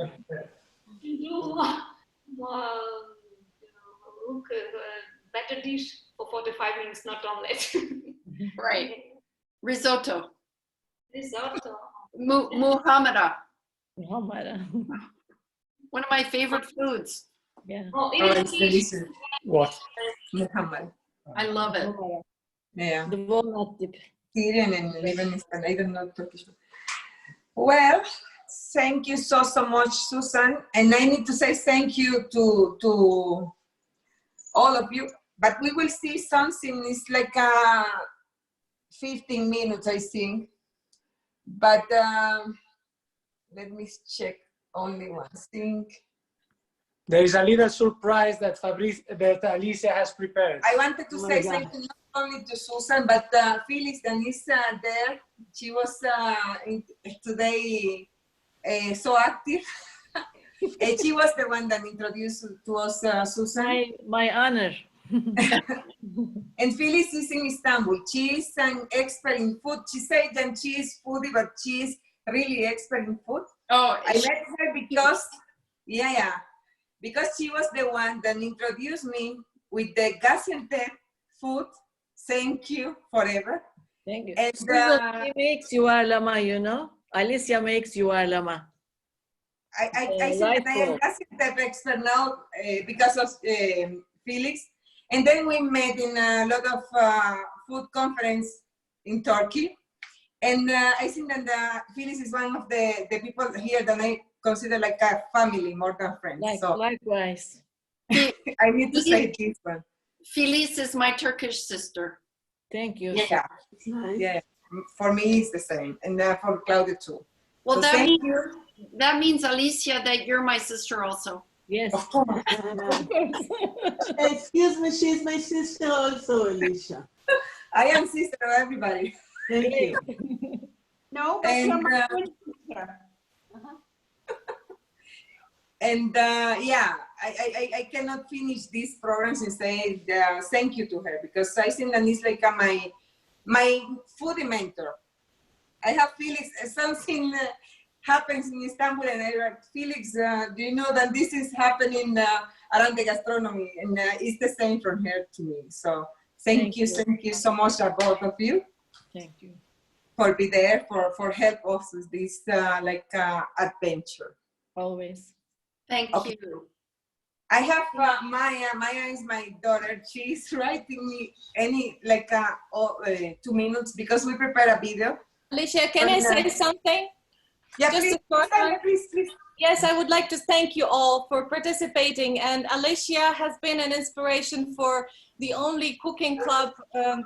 Speaker 6: Look, better dish for 45 minutes, not omelette.
Speaker 1: Right. Risotto.
Speaker 6: Risotto.
Speaker 1: Muhammada.
Speaker 5: Muhammad.
Speaker 1: One of my favorite foods.
Speaker 5: Yeah.
Speaker 6: Oh,
Speaker 3: Oh, it's delicious.
Speaker 2: What?
Speaker 3: Muhammad.
Speaker 1: I love it.
Speaker 3: Yeah.
Speaker 5: The walnut dip.
Speaker 3: Syrian and Lebanese, and I don't know Turkish. Well, thank you so much, Susan. And I need to say thank you to all of you. But we will see something. It's like 15 minutes, I think. But let me check only one thing.
Speaker 2: There is a little surprise that Alicia has prepared.
Speaker 3: I wanted to
Speaker 8: Oh my
Speaker 3: say
Speaker 8: God.
Speaker 3: thank you not only to Susan, but Felix and Lisa there. She was today so active. And she was the one that introduced to us Susan.
Speaker 5: My honor.
Speaker 3: And Felix is in Istanbul. She is an expert in food. She said that she is foodie, but she is really expert in food.
Speaker 1: Oh,
Speaker 3: I met her because, because she was the one that introduced me with the Gaziantep food. Thank you forever.
Speaker 5: Thank you.
Speaker 3: And
Speaker 5: Susan, she makes yuvarlama, Alicia makes yuvarlama.
Speaker 3: I think that I am Gaziantep expert now because of Felix. And then we met in a lot of food conference in Turkey. And I think that Felix is one of the people here that I consider like a family more than friends. So
Speaker 5: Likewise.
Speaker 3: I need to say this one.
Speaker 1: Felice is my Turkish sister.
Speaker 5: Thank you.
Speaker 3: Yeah,
Speaker 8: It's nice.
Speaker 3: yeah. For me, it's the same. And for Claudia too.
Speaker 1: Well,
Speaker 3: So
Speaker 1: that
Speaker 3: thank
Speaker 1: means, Alicia, that you're my sister also.
Speaker 5: Yes.
Speaker 3: Of course.
Speaker 8: Excuse me, she's my sister also, Alicia.
Speaker 3: I am sister of everybody.
Speaker 8: Thank you.
Speaker 7: No, but
Speaker 3: And,
Speaker 7: you're my twin sister.
Speaker 3: And yeah, I cannot finish this program and say thank you to her, because I think that it's like my foodie mentor. I have Felix, something happens in Istanbul, and I write, Felix, do you know that this is happening around the gastronomy? And it's the same from her to me. So thank you so much, both of you.
Speaker 5: Thank you.
Speaker 3: for be there for help us with this adventure.
Speaker 5: Always.
Speaker 1: Thank
Speaker 3: Okay.
Speaker 1: you.
Speaker 3: I have Maya. Maya is my daughter. She's writing me 2 minutes because we prepare a video.
Speaker 9: Alicia, can I say something?
Speaker 3: Yeah,
Speaker 9: Just
Speaker 3: please,
Speaker 9: a short one.
Speaker 3: please.
Speaker 9: Yes, I would like to thank you all for participating. And Alicia has been an inspiration for the only cooking club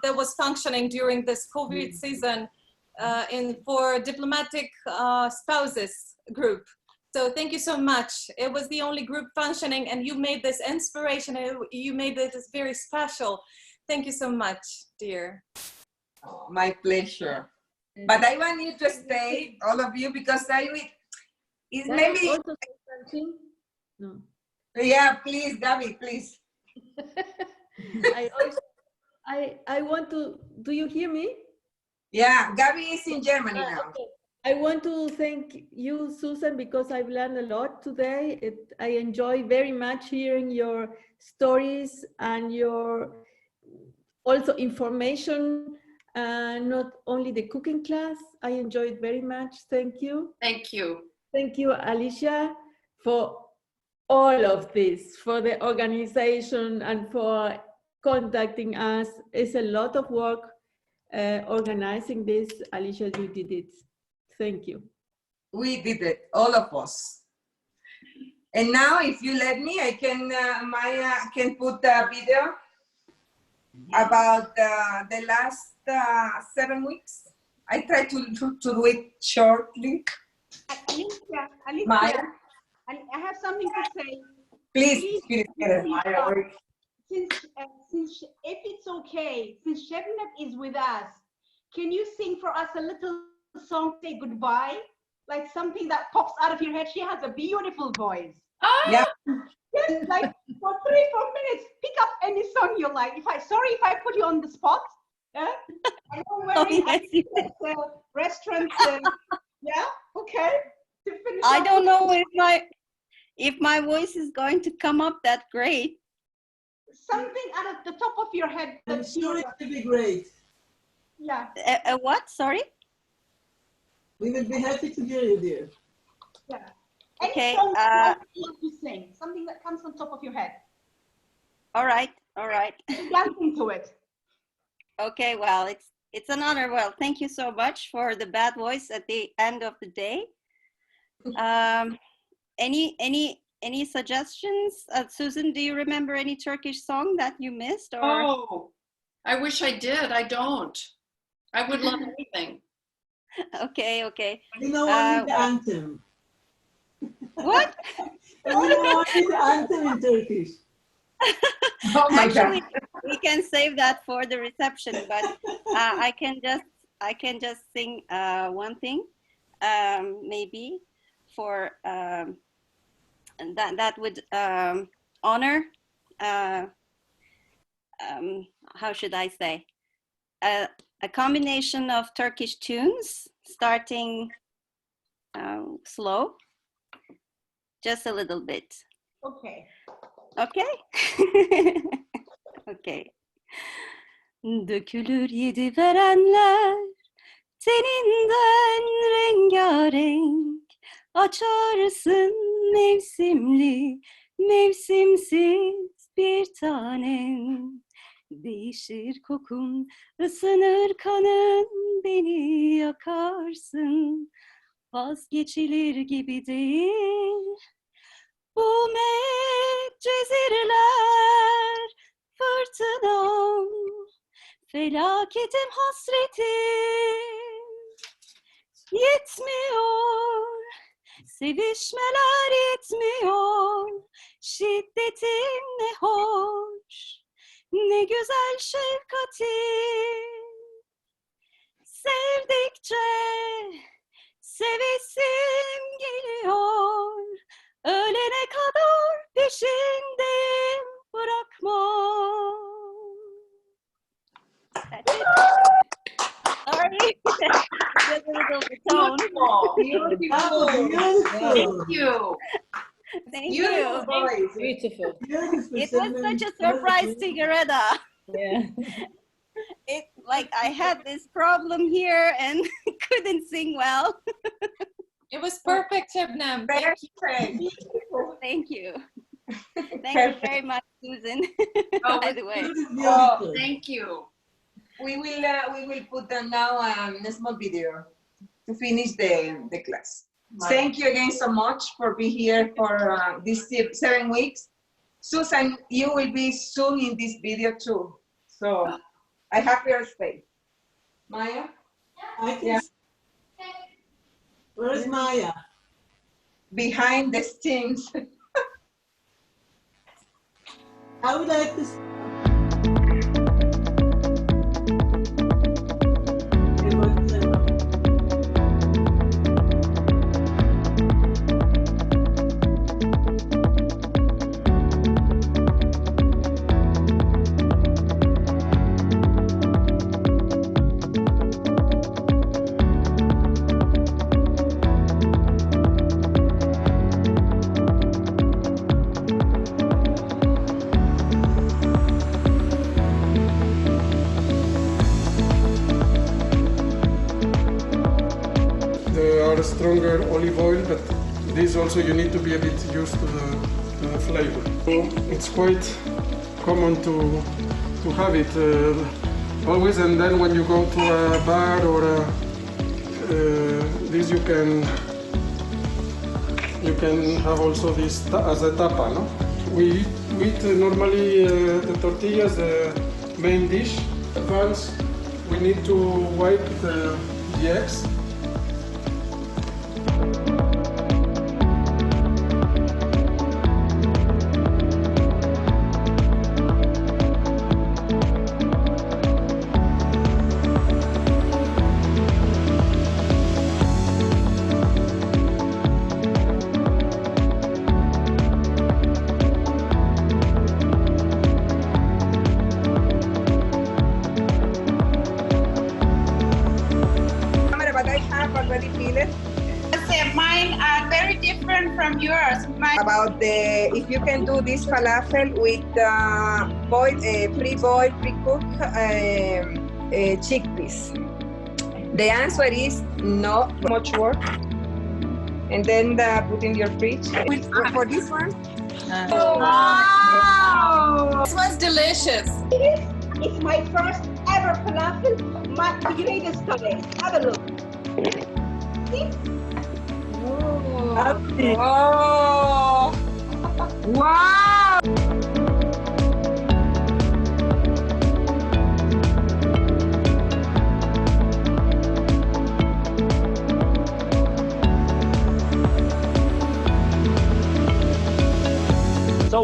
Speaker 9: that was functioning during this COVID season for diplomatic spouses group. So thank you so much. It was the only group functioning, and you made this inspiration. You made this very special. Thank you so much, dear.
Speaker 3: Oh, my pleasure. But I want you to stay, all of you, because it's maybe.
Speaker 10: Also say something? No.
Speaker 3: Yeah, please, Gabby, please.
Speaker 10: I want to, do you hear me?
Speaker 3: Yeah, Gabby is in Germany now.
Speaker 10: Okay. I want to thank you, Susan, because I've learned a lot today. I enjoy very much hearing your stories and your also information, not only the cooking class. I enjoyed very much. Thank you.
Speaker 1: Thank you.
Speaker 10: Thank you, Alicia, for all of this, for the organization and for contacting us. It's a lot of work organizing this. Alicia, you did it. Thank you.
Speaker 3: We did it, all of us. And now, if you let me, I can, Maya can put the video about the last 7 weeks. I try to do it shortly.
Speaker 7: Alicia,
Speaker 3: Maya,
Speaker 7: I have something to say.
Speaker 3: please, Maya.
Speaker 7: Since if it's okay, since Shebnet is with us, can you sing for us a little song, say goodbye? Like something that pops out of your head. She has a beautiful voice.
Speaker 3: Yeah.
Speaker 7: Yes, like for 3-4 minutes, pick up any song you like. Sorry if I put you on the spot. Yeah? I know wearing restaurant. Yeah, okay.
Speaker 4: I don't know if my voice is going to come up that great.
Speaker 7: Something out of the top of your head.
Speaker 8: I'm sure it will be great.
Speaker 7: Yeah.
Speaker 4: What? Sorry?
Speaker 8: We will be happy to hear you, dear.
Speaker 7: Yeah.
Speaker 4: Okay.
Speaker 7: Any song you love to sing, something that comes on top of your head.
Speaker 4: All right.
Speaker 7: Dancing to it.
Speaker 4: Okay. Well, it's an honor. Well, thank you so much for the bad voice at the end of the day. Any suggestions? Susan, do you remember any Turkish song that you missed? Or?
Speaker 1: Oh, I wish I did. I don't. I would love anything.
Speaker 4: Okay.
Speaker 8: You know only the anthem.
Speaker 4: What?
Speaker 8: You know only the anthem in Turkish.
Speaker 3: Oh my
Speaker 4: Actually,
Speaker 3: God.
Speaker 4: we can save that for the reception, but I can just sing one thing, maybe for that would honor. How should I say? A combination of Turkish tunes, starting slow, just a little bit.
Speaker 7: Okay.
Speaker 4: Okay? Okay. Dökülür yedi verenler teninden rengarenk, açarsın mevsimli, mevsimsiz bir tanem. Değişir kokun, ısınır kanın, beni yakarsın. Vazgeçilir gibi değil. Bu medcezirler, fırtınam, felaketim, hasretim. Yetmiyor, sevişmeler yetmiyor. Şiddetin ne hoş, ne güzel şefkatin. Sevdikçe sevesim geliyor. Ölene kadar peşindeyim, bırakmam. Sorry, just a little bit tone.
Speaker 3: Beautiful.
Speaker 8: Beautiful.
Speaker 1: Thank you.
Speaker 4: Thank
Speaker 3: Beautiful
Speaker 4: you.
Speaker 3: voice.
Speaker 5: Beautiful.
Speaker 8: Beautiful.
Speaker 4: It was such a surprise, Tigreda.
Speaker 5: Yeah.
Speaker 4: like I had this problem here and couldn't sing well.
Speaker 9: It was perfect, Shebnem. Thank you.
Speaker 4: Thank you. Thank you very much, Susan. By the way.
Speaker 3: Oh,
Speaker 1: Thank you.
Speaker 3: we will put now a small video to finish the class. Thank you again so much for being here for these 7 weeks. Susan, you will be soon in this video too. So I have your space. Maya?
Speaker 8: I can. Where's Maya?
Speaker 3: Behind the scenes.
Speaker 8: I would like to.
Speaker 11: Stronger olive oil, but this also you need to be a bit used to the flavor. It's quite common to have it always, and then when you go to a bar or this you can have also this as a tapa. No? We eat normally the tortillas, the main dish. Advance, we need to wipe the eggs.
Speaker 3: Mine are very different from yours. About if you can do this falafel with pre-boiled, pre-cooked chickpeas. The answer is no, much work. And then put in your fridge. For this one.
Speaker 9: Wow! This was delicious.
Speaker 7: It's my first ever falafel. My greatest story. Have a look. See?
Speaker 3: Oh! Wow!
Speaker 12: So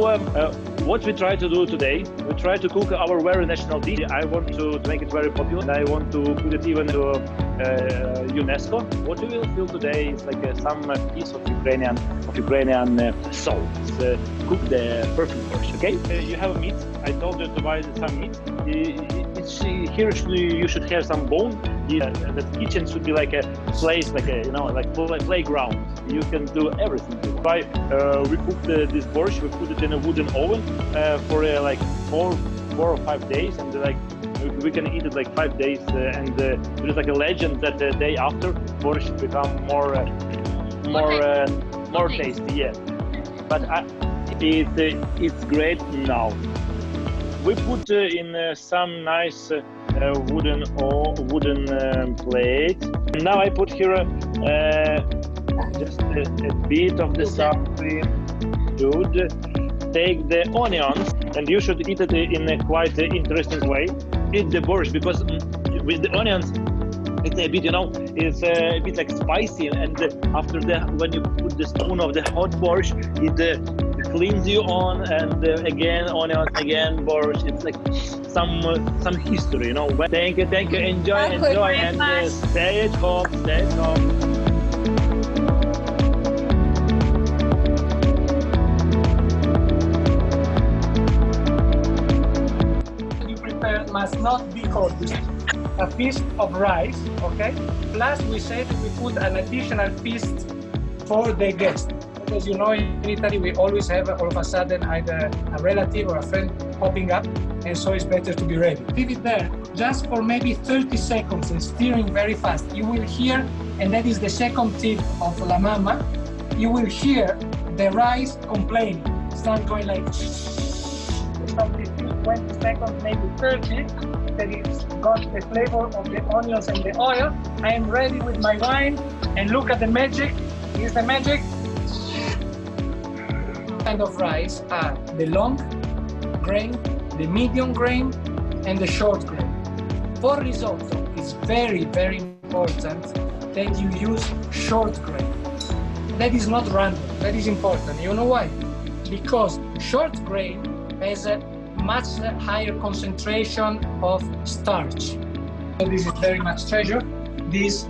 Speaker 12: what we try to do today, we try to cook our very national dish. I want to make it very popular, and I want to put it even to UNESCO. What we will feel today is like some piece of Ukrainian soul. Cook the perfect borscht, okay? You have meat. I told you to buy some meat. Here you should have some bone. The kitchen should be like a place, like a playground. You can do everything. We cooked this borscht. We put it in a wooden oven for like 4 or 5 days, and we can eat it like 5 days. And there is like a legend that the day after borscht become more tasty. Yeah, but it's great now. We put in some nice wooden plate. Now I put here just a bit of the sour cream. Should take the onions, and you should eat it in a quite interesting way. Eat the borscht, because with the onions, it's a bit, it's a bit like spicy, and after that, when you put the spoon of the hot borscht, it cleans you on, and again onions, again borscht. It's like some history, Thank you, enjoy, and stay at home,
Speaker 2: Must not be cold. A piece of rice, okay? Plus, we said we put an additional piece for the guest. Because in Italy, we always have all of a sudden either a relative or a friend popping up, and so it's better to be ready. Leave it there just for maybe 30 seconds and stirring very fast. You will hear, and that is the second tip of La Mama, you will hear the rice complaining. Start going like some 15, 20 seconds, maybe 30, that it's got the flavor of the onions and the oil. I am ready with my wine, and look at the magic. Here's the magic. Kind of rice are the long grain, the medium grain, and the short grain. For risotto, it's very, very important that you use short grain. That is not random, that is important. You know why? Because short grain has a much higher concentration of starch. So this is very much treasure. These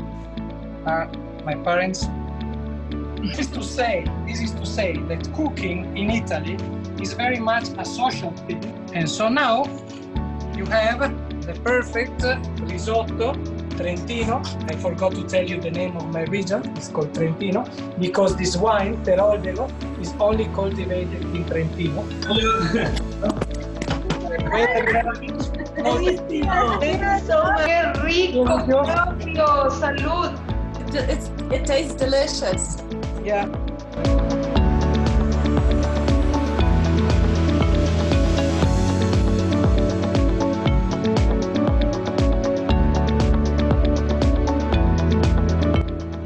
Speaker 2: are my parents. This is to say that cooking in Italy is very much a social thing. And so now you have the perfect risotto Trentino. I forgot to tell you the name of my region. It's called Trentino because this wine, Teroldego, is only cultivated in Trentino.
Speaker 3: Qué rico, propio, salud.
Speaker 9: It tastes delicious.
Speaker 2: Yeah.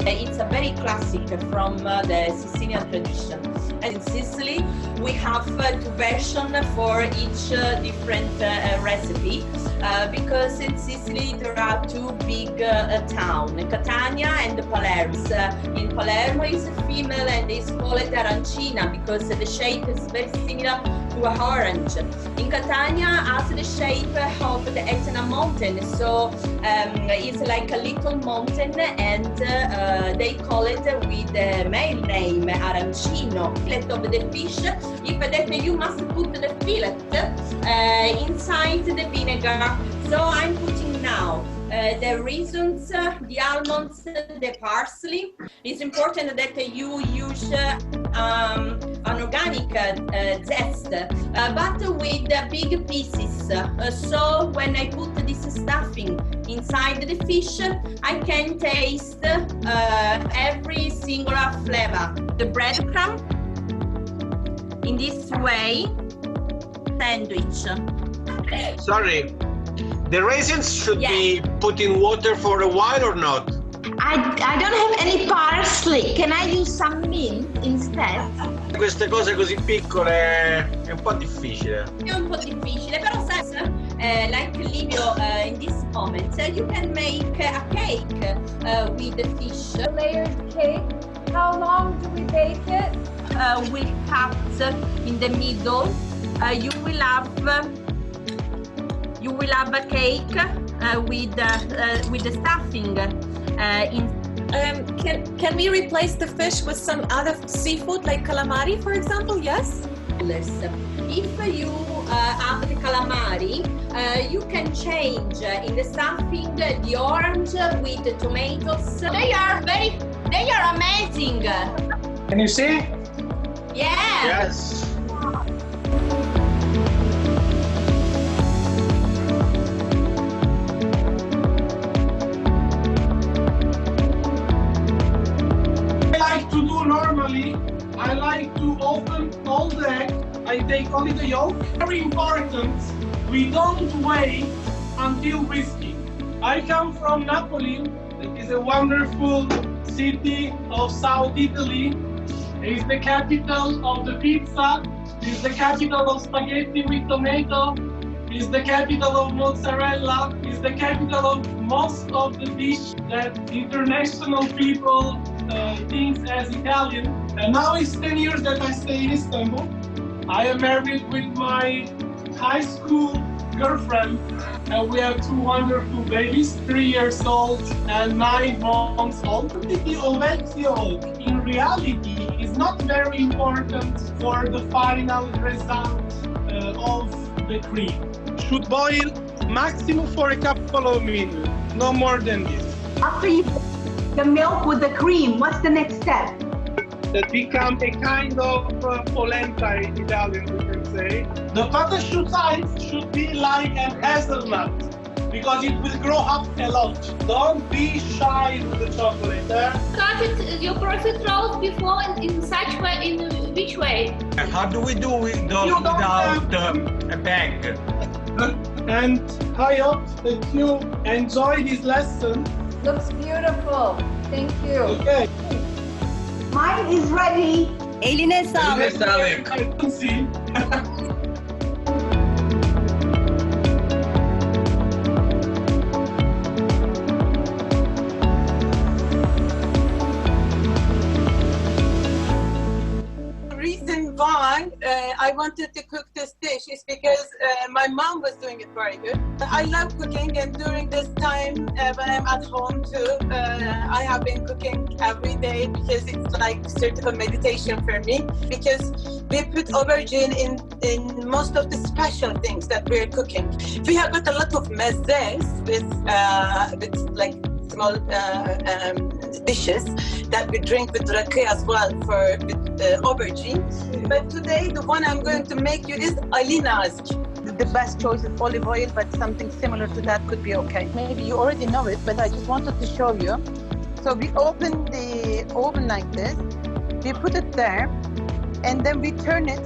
Speaker 13: It's a very classic from the Sicilian tradition. And in Sicily, we have two versions for each different recipe because in Sicily there are two big towns, Catania and Palermo. In Palermo is a female and is called arancina because the shape is very similar to an orange. In Catania has the shape of the Etna mountain, so it's like a little mountain, and they call it with the male name arancino. Fillet of the fish, if that you must put the fillet inside the vinegar. So I'm putting now the raisins, the almonds, the parsley. It's important that you use an organic zest, but with big pieces. So when I put this stuffing inside the fish, I can taste every single flavor. The breadcrumb, in this way, sandwich.
Speaker 14: Sorry, the raisins should be put in water for a while or not?
Speaker 15: I don't have any parsley. Can I use some mint instead?
Speaker 14: Queste cose così piccole è un po' difficile.
Speaker 13: È un po' difficile, però sai, like Livio, in this moment, you can make a cake with the fish.
Speaker 16: A layered cake. How long do we bake it?
Speaker 13: We cut in the middle. You will have a cake with the stuffing.
Speaker 9: Can we replace the fish with some other seafood like calamari, for example? Yes?
Speaker 13: If you have the calamari, you can change in the stuffing the orange with the tomatoes. They are amazing.
Speaker 2: Can you see?
Speaker 13: Yeah.
Speaker 14: Yes.
Speaker 17: Normally, I like to open all the egg. I take only the yolk. Very important, we don't wait until whisking. I come from Napoli. It is a wonderful city of South Italy. It is the capital of the pizza. It is the capital of spaghetti with tomato. It is the capital of mozzarella. It is the capital of most of the dish that international people thinks as Italian. And now it's 10 years that I stay in Istanbul. I am married with my high school girlfriend, and we have two wonderful babies, 3 years old and 9 months old. The omelette in reality is not very important for the final result of the cream. Should boil maximum for a couple of minutes, no more than this.
Speaker 7: After you the milk with the cream, what's the next step?
Speaker 17: That become a kind of polenta in Italian, we can say. The potato size should be like an hazelnut, because it will grow up a lot. Don't be shy with the chocolate.
Speaker 6: Cut it, your profiterole before in such way, in which way?
Speaker 14: How do we do it without a bag?
Speaker 17: And I hope that you enjoy this lesson.
Speaker 16: Looks beautiful. Thank you.
Speaker 17: Okay.
Speaker 7: Mine is ready.
Speaker 4: Eline sağlık.
Speaker 17: See.
Speaker 3: Reason why I wanted to cook this dish is because my mom was doing it very good. I love cooking, and during this time when I'm at home too, I have been cooking every day because it's like sort of a meditation for me, because we put aubergine in most of the special things that we're cooking. We have got a lot of mezzes with like small dishes that we drink with raki as well for with aubergine. But today the one I'm going to make you is Alina's.
Speaker 18: The best choice is olive oil, but something similar to that could be okay. Maybe you already know it, but I just wanted to show you. So we open the oven like this, we put it there, and then we turn it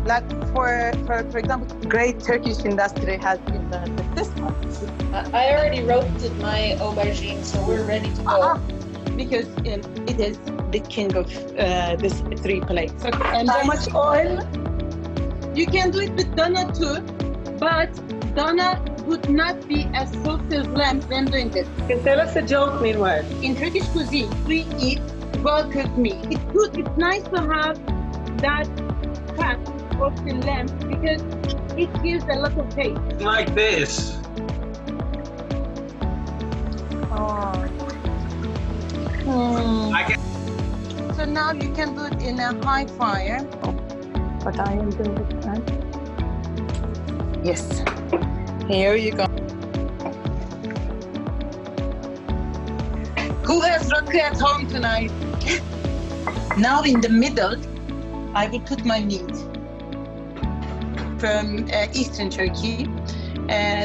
Speaker 18: like for example, great Turkish industry has invented this one.
Speaker 19: I already roasted my aubergine, so we're ready to go.
Speaker 18: Because it is the king of this 3 plates. Okay. And how much oil? You can do it with Dana too, but Dana would not be as soft as lamb when doing this.
Speaker 2: Can tell us a joke meanwhile.
Speaker 18: In Turkish cuisine, we eat well-cooked meat. It's good, it's nice to have that fat of the lamb because it gives a lot of taste.
Speaker 14: Like this.
Speaker 18: So now you can do it in a high fire. But I am doing it right. Yes. Here you go. Who has raki at home tonight? Now in the middle, I will put my meat from Eastern Turkey.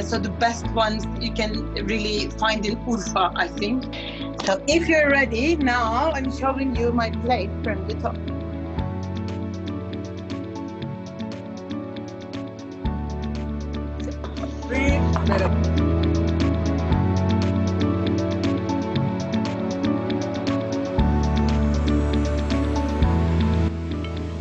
Speaker 18: So the best ones you can really find in Urfa, I think. So if you're ready, now I'm showing you my plate from the top.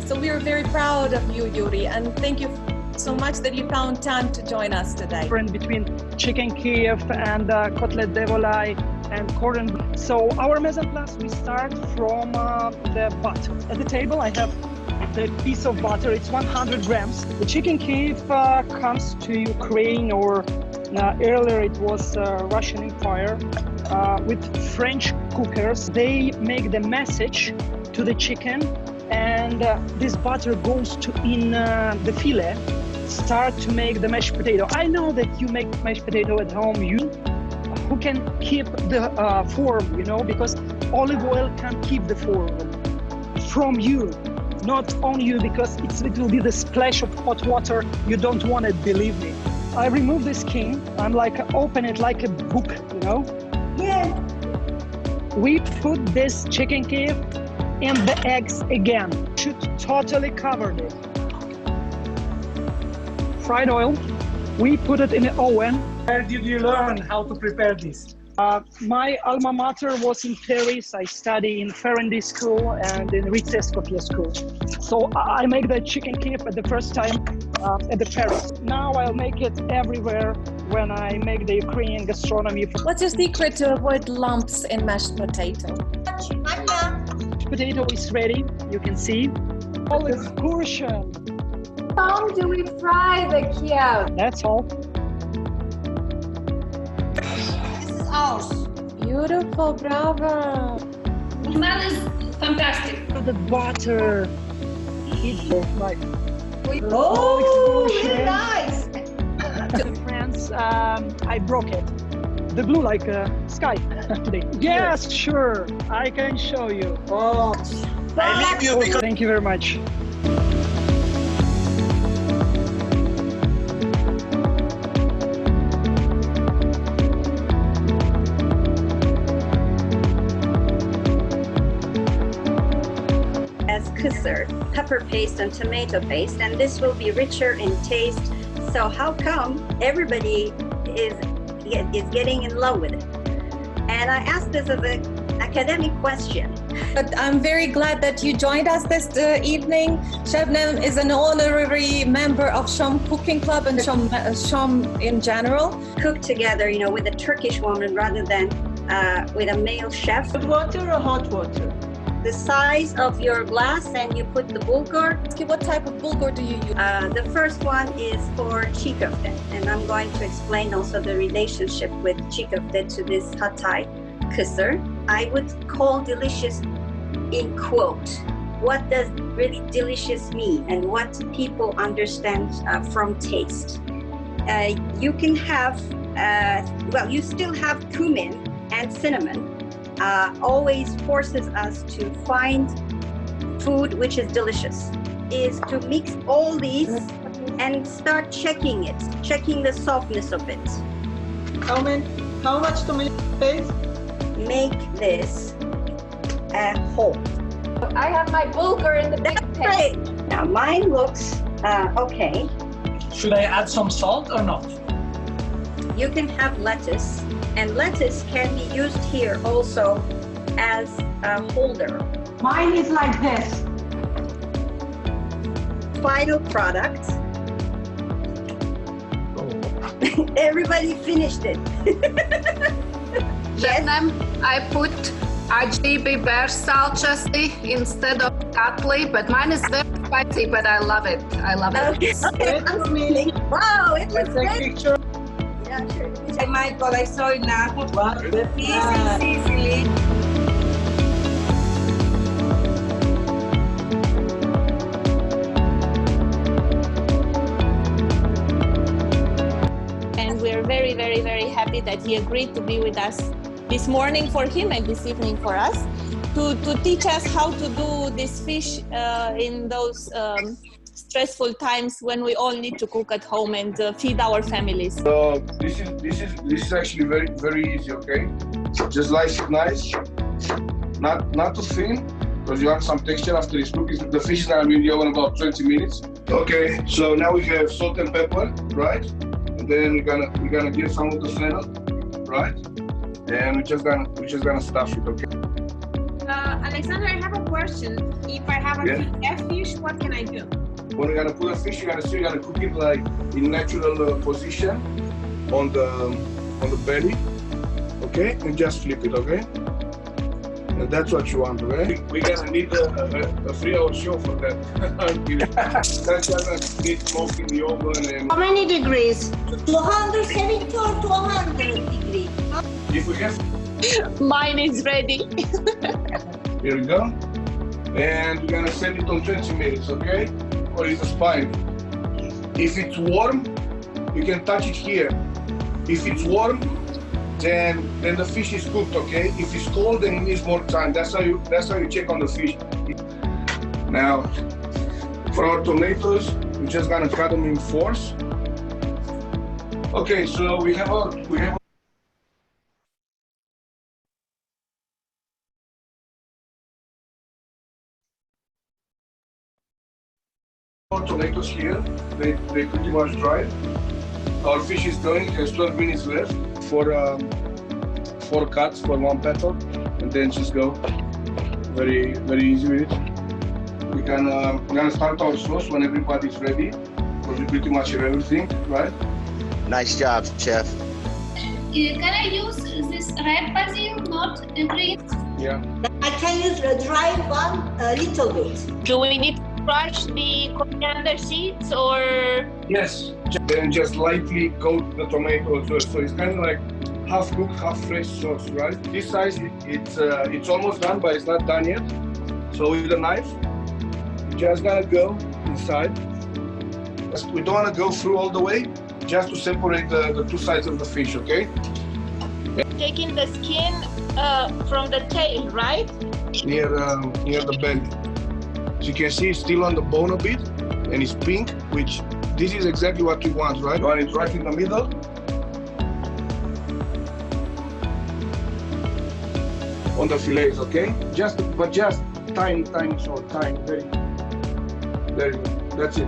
Speaker 9: So we are very proud of you, Yuri, and thank you so much that you found time to join us today.
Speaker 20: Different between chicken Kiev and cotlet de volaille and corn. So our mise en place, we start from the butter. At the table I have the piece of butter, it's 100 grams. The chicken Kiev comes to Ukraine, or earlier it was Russian Empire, with French cookers. They make the message to the chicken, and this butter goes to in the fillet, start to make the mashed potato. I know that you make mashed potato at home, who can keep the form, you know, because olive oil can keep the form from you, not on you, because it will be the splash of hot water. You don't want it, believe me. I remove the skin. I'm like open it like a book, you know.
Speaker 7: Yeah.
Speaker 20: We put this chicken Kiev and the eggs again. Should totally cover it. Fried oil. We put it in the oven.
Speaker 2: Where did you learn how to prepare this?
Speaker 20: My alma mater was in Paris. I studied in Ferrandi school and in Ritz Escoffier school. So I make the chicken Kiev at the first time at the Paris. Now I'll make it everywhere when I make the Ukrainian gastronomy.
Speaker 9: What's your secret to avoid lumps in mashed potato?
Speaker 20: Potato is ready, you can see. All excursion.
Speaker 16: How long do we fry the Kiev?
Speaker 20: That's all.
Speaker 1: Ours.
Speaker 9: Beautiful, bravo.
Speaker 6: The smell is fantastic.
Speaker 20: The butter. It's like
Speaker 7: Oh, really nice.
Speaker 20: in France, I broke it. The blue like sky today. Yes, sure. I can show you.
Speaker 14: Oh, I leave you because...
Speaker 20: Thank you very much.
Speaker 4: kısır, pepper paste and tomato paste, and this will be richer in taste. So how come everybody is getting in love with it? And I asked this as an academic question.
Speaker 9: But I'm very glad that you joined us this evening. Şebnem is an honorary member of Sham Cooking Club and Sham in general.
Speaker 4: Cook together, you know, with a Turkish woman rather than with a male chef.
Speaker 10: Hot water or hot water?
Speaker 4: The size of your glass, and you put the bulgur.
Speaker 9: What type of bulgur do you use?
Speaker 4: The first one is for çiğ köfte, and I'm going to explain also the relationship with çiğ köfte to this Hatay kısır. I would call delicious in quote. What does really delicious mean, and what people understand from taste? You can have, well, you still have cumin and cinnamon. Always forces us to find food which is delicious, is to mix all these and start checking it, checking the softness of it.
Speaker 8: How much tomato paste?
Speaker 4: Make this a whole.
Speaker 16: I have my bulgur in the big pan.
Speaker 4: Great. Now mine looks okay.
Speaker 2: Should I add some salt or not?
Speaker 4: You can have lettuce, and lettuce can be used here also as a holder.
Speaker 7: Mine is like this.
Speaker 4: Final product. Everybody finished it.
Speaker 1: Şebnem, I put acı biber salçası instead of katli, but mine is very spicy, but I love it. I love it.
Speaker 4: Okay. Wow, it looks great.
Speaker 3: Yeah, sure. Hey, Michael, I saw it now. Easy, Sicily.
Speaker 21: And we're very, very, very happy that he agreed to be with us this morning for him and this evening for us to teach us how to do this fish in those stressful times when we all need to cook at home and feed our families.
Speaker 22: So this is actually very easy. Okay, just slice it nice, not too thin, because you have some texture after it's cooked. The fish is gonna be in the oven about 20 minutes. Okay, so now we have salt and pepper, right? And then we're gonna give some of the fennel, right? And we're just gonna stuff it. Okay.
Speaker 23: Alexander, I have a question. If I have a fish, what can I do?
Speaker 22: When you're gonna put a fish, you're gonna cook it like in natural position on the belly, okay? And just flip it, okay? And that's what you want, okay? We're gonna need a 3-hour show for that. I'm kidding. That's gonna need smoke in the oven and.
Speaker 15: How many degrees?
Speaker 13: 270 or 200 degrees.
Speaker 22: If we have.
Speaker 21: Mine is ready.
Speaker 22: Here we go. And we're gonna set it on 20 minutes, okay? Or it's a spine. If it's warm, you can touch it here. If it's warm, then the fish is cooked, okay? If it's cold, then it needs more time. That's how you check on the fish. Now, for our tomatoes, we're just gonna cut them in fours. Okay, so we have our tomatoes here. They pretty much dried. Our fish is done. It has 12 minutes left for 4 cuts for 1 petal, and then just go. Very easy with it. We're gonna start our sauce when everybody's ready, because we pretty much have everything, right?
Speaker 24: Nice job, chef.
Speaker 6: Can I use this red basil, not green?
Speaker 22: Yeah.
Speaker 13: I can use a dry one a little bit.
Speaker 21: Do we need to crush the coriander seeds or?
Speaker 22: Yes. Then just lightly coat the tomato as well. So it's kind of like half cooked, half fresh sauce, right? This size, it's almost done, but it's not done yet. So with a knife, you're just gonna go inside. We don't want to go through all the way, just to separate the 2 sides of the fish, okay?
Speaker 21: Taking the skin from the tail, right?
Speaker 22: Near the belly. So you can see it's still on the bone a bit, and it's pink, which this is exactly what we want, right? You want it right in the middle. On the fillets, okay? Just tiny salt, tiny, very good. That's it.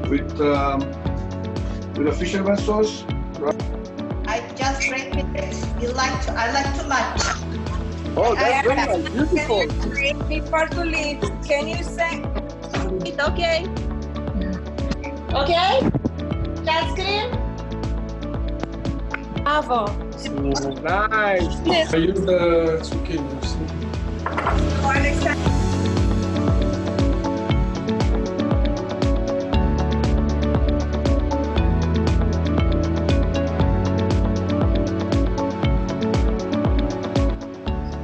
Speaker 22: With a fisherman sauce.
Speaker 15: I just read it. I like to lunch.
Speaker 22: Oh, that's very nice. Beautiful.
Speaker 3: Before to leave, can you say?
Speaker 21: It's okay.
Speaker 15: Okay? That's cream?
Speaker 9: Bravo.
Speaker 22: Nice. I use the zucchini.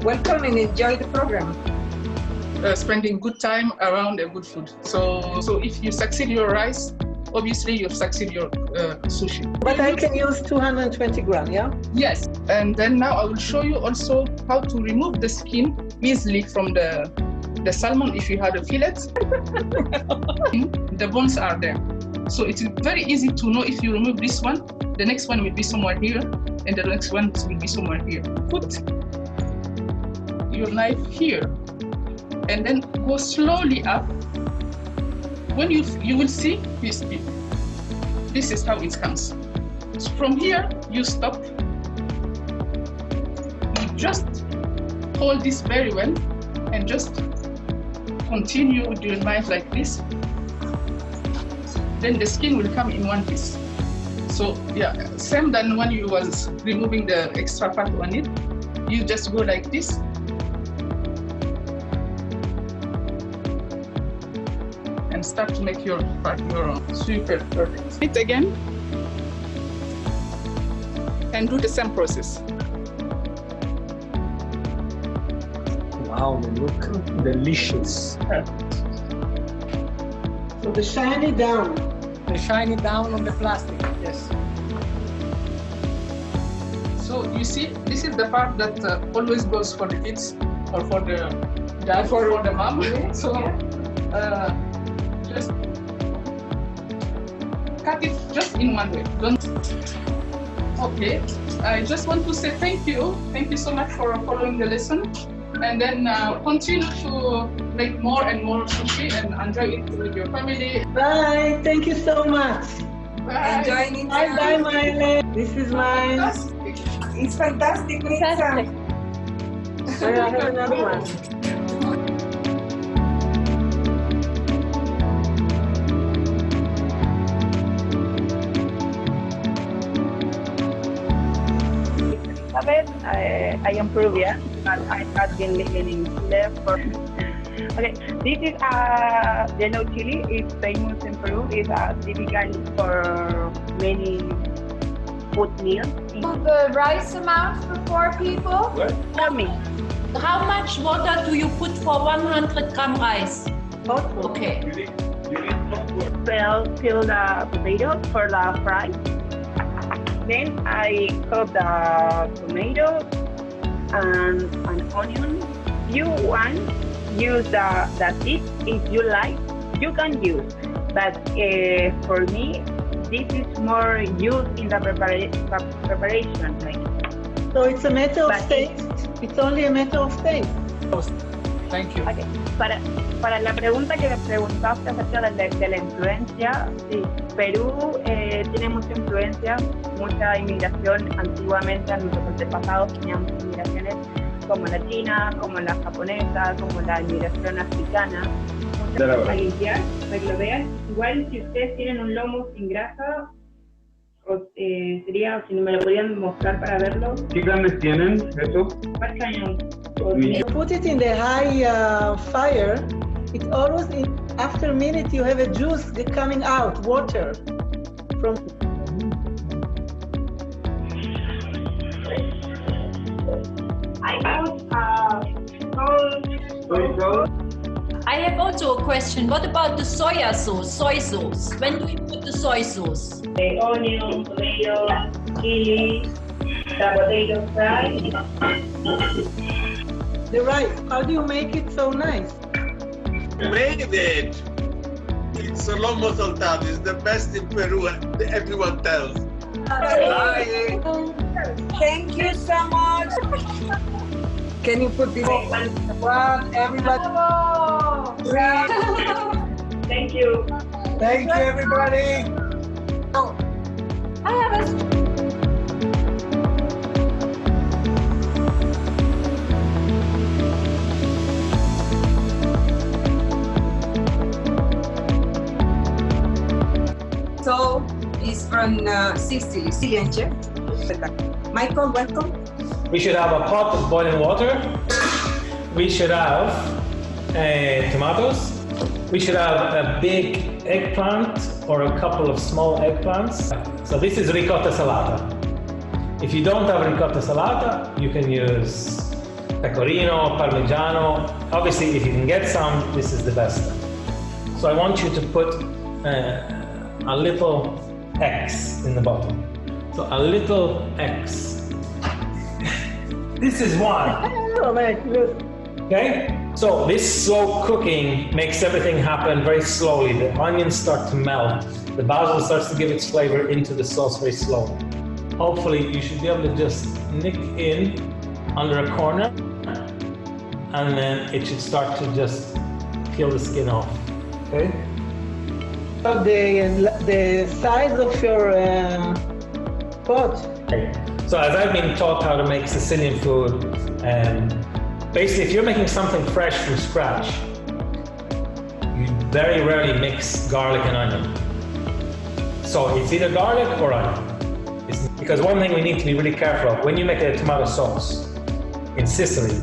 Speaker 3: Welcome and enjoy the program.
Speaker 5: Spending good time around a good food. So if you succeed your rice, obviously you've succeeded your sushi.
Speaker 18: But I can use 220 grams, yeah?
Speaker 5: Yes, and then now I will show you also how to remove the skin easily from the salmon if you had a fillet. The bones are there. So it's very easy to know if you remove this one, the next one will be somewhere here, and the next one will be somewhere here. Put your knife here, and then go slowly up. When you will see this is how it comes. So from here, you stop. You just hold this very well and just continue with your knife like this. Then the skin will come in one piece. So yeah, same than when you was removing the extra part on it. You just go like this. And start to make your super perfect. It again and do the same process.
Speaker 2: Wow, they look delicious.
Speaker 18: So the shiny down.
Speaker 2: The shiny down on the plastic, yes.
Speaker 5: So you see, this is the part that always goes for the kids or for the dad or for the mom. So. Just cut it just in one way. Don't. Okay. I just want to say thank you. Thank you so much for following the lesson, and then continue to make more and more sushi and enjoy it with your family.
Speaker 18: Bye. Thank you so much.
Speaker 5: Bye.
Speaker 3: Enjoying it.
Speaker 18: Bye bye, Mile. This is mine.
Speaker 3: It's fantastic.
Speaker 18: Fantastic. I have another one.
Speaker 11: I am Peruvian, but I have been living in Chile for. Okay, this is yellow chili. It's famous in Peru. It's typical for many food meals.
Speaker 16: The rice amount for 4 people?
Speaker 11: Tell me.
Speaker 12: How much water do you put for 100 gram rice? Okay.
Speaker 11: Peel the potatoes for the fry. Then I cut the tomato and an onion. You want use the seed if you like. You can use, but for me, this is more used in the preparation.
Speaker 18: So it's a matter of taste. It's only a matter of taste.
Speaker 2: Thank you.
Speaker 11: Okay. Para la pregunta que me preguntaste acerca de la influencia, sí, Perú tiene mucha influencia, mucha inmigración. Antiguamente, nuestros antepasados tenían muchas inmigraciones como la china, como la japonesa, como la inmigración africana. A limpiar, para que lo vean. Igual si ustedes tienen un lomo sin grasa, sería, si me lo podrían mostrar para verlo.
Speaker 17: ¿Qué carnes tienen eso?
Speaker 18: You put it in the high fire. It always, after a minute, you have a juice coming out, water from.
Speaker 12: I have also a question. What about the soy sauce? When do you put the soy sauce?
Speaker 11: The onion, tomato, chili, the potato fry.
Speaker 18: The rice, how do you make it so nice?
Speaker 14: Made it. It's a lomo saltado. It's the best in Peru. Everyone tells.
Speaker 3: Bye. Thank you so much. Can you put this?
Speaker 2: One, everybody.
Speaker 11: Thank you.
Speaker 2: Thank you, everybody.
Speaker 16: I have a
Speaker 3: So is from Sicilian chef. Michael, welcome.
Speaker 8: We should have a pot of boiling water. We should have tomatoes. We should have a big eggplant or a couple of small eggplants. So this is ricotta salata. If you don't have ricotta salata, you can use pecorino, parmigiano. Obviously, if you can get some, this is the best. So I want you to put a little X in the bottom. So a little X. This is one. Okay? So this slow cooking makes everything happen very slowly. The onions start to melt. The basil starts to give its flavor into the sauce very slowly. Hopefully you should be able to just nick in under a corner and then it should start to just peel the skin off. Okay?
Speaker 18: The size of your pot.
Speaker 8: Okay. So as I've been taught how to make Sicilian food, basically if you're making something fresh from scratch, you very rarely mix garlic and onion. So it's either garlic or onion. Because one thing we need to be really careful of, when you make a tomato sauce in Sicily,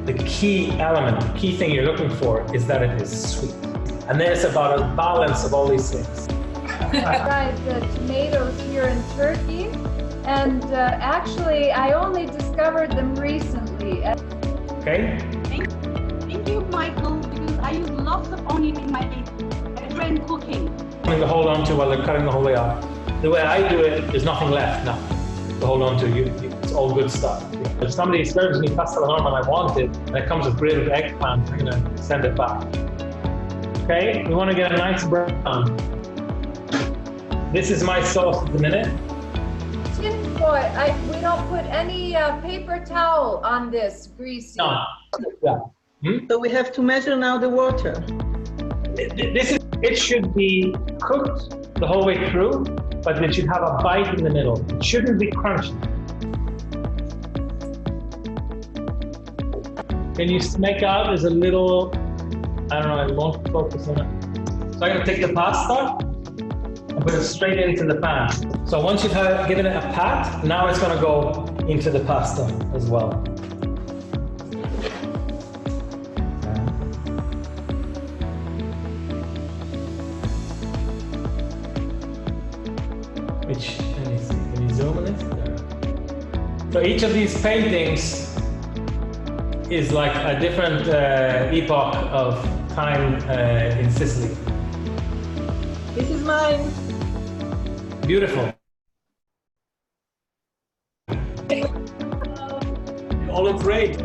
Speaker 8: the key element, the key thing you're looking for is that it is sweet. And then it's about a balance of all these things.
Speaker 16: I tried the tomatoes here in Turkey, and actually I only discovered them recently.
Speaker 8: Okay?
Speaker 7: Thank you, Michael, because I use lots of onion in my French cooking.
Speaker 8: Something to hold on to while they're cutting the whole way out. The way I do it, there's nothing left now to hold on to. It's all good stuff. If somebody serves me pasta alla norma and I want it, and it comes with grated eggplant, I'm gonna send it back. Okay, we want to get a nice brown. This is my sauce at the minute.
Speaker 16: Tin foil. We don't put any paper towel on this greasy.
Speaker 8: No. Yeah.
Speaker 18: So we have to measure now the water.
Speaker 8: It should be cooked the whole way through, but it should have a bite in the middle. It shouldn't be crunchy. Can you make out there's a little, I don't know, I won't focus on it. So I'm gonna take the pasta and put it straight into the pan. So once you've given it a pat, now it's gonna go into the pasta as well. Can you zoom on it? So each of these paintings is like a different epoch of time in Sicily.
Speaker 18: This is mine.
Speaker 8: Beautiful. All look great.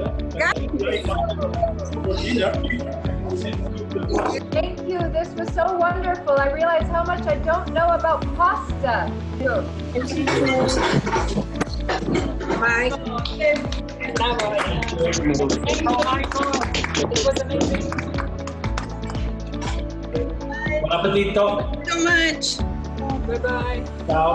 Speaker 16: Thank you. This was so wonderful. I realized how much I don't know about pasta.
Speaker 3: Mike.
Speaker 16: Oh my God. It was amazing.
Speaker 8: Buon appetito.
Speaker 3: Thank you so much.
Speaker 16: Bye-bye.
Speaker 8: Ciao.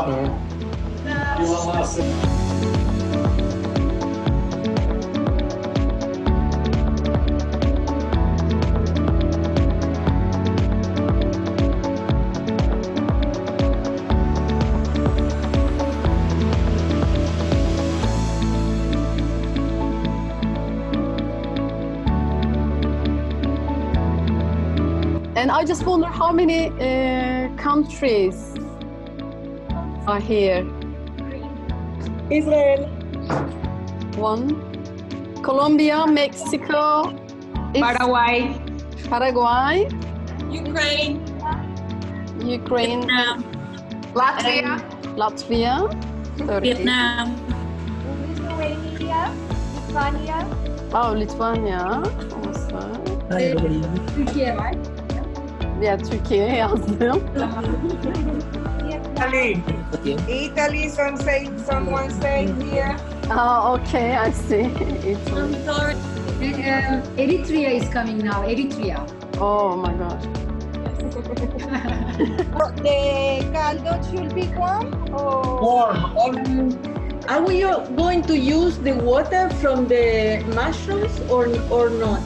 Speaker 10: And I just wonder how many countries are here?
Speaker 18: Israel.
Speaker 10: One. Colombia, Mexico.
Speaker 23: Paraguay.
Speaker 10: Paraguay.
Speaker 23: Ukraine.
Speaker 10: Ukraine.
Speaker 23: Vietnam.
Speaker 16: Latvia.
Speaker 10: Latvia. Turkey.
Speaker 23: Vietnam.
Speaker 16: Lithuania. Lithuania.
Speaker 10: Oh, Lithuania. Also.
Speaker 16: Turkey, right?
Speaker 10: Yeah, Türkiye yazdım.
Speaker 3: Italy. Italy, someone say here.
Speaker 10: Oh, okay, I see.
Speaker 21: I'm sorry.
Speaker 1: Eritrea is coming now. Eritrea.
Speaker 10: Oh my gosh.
Speaker 18: The caldo should be warm or
Speaker 2: warm.
Speaker 4: Are we going to use the water from the mushrooms or not?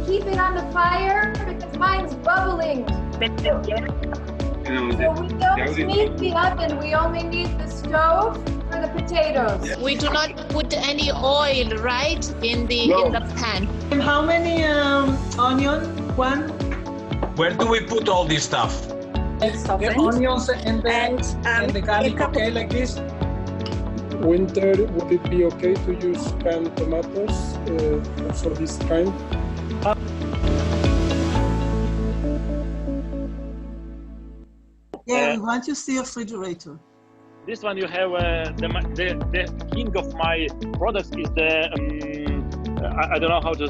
Speaker 16: Keep it on the fire because mine's bubbling. So we don't need the oven, we only need the stove for the potatoes.
Speaker 21: We do not put any oil, right, in the pan.
Speaker 4: And how many onion? One?
Speaker 14: Where do we put all this stuff?
Speaker 2: The onions and the garlic, okay, like this?
Speaker 19: Winter, would it be okay to use canned tomatoes for this kind?
Speaker 18: Yeah, we want to see a refrigerator.
Speaker 20: This one you have the king of my products is the I don't know how to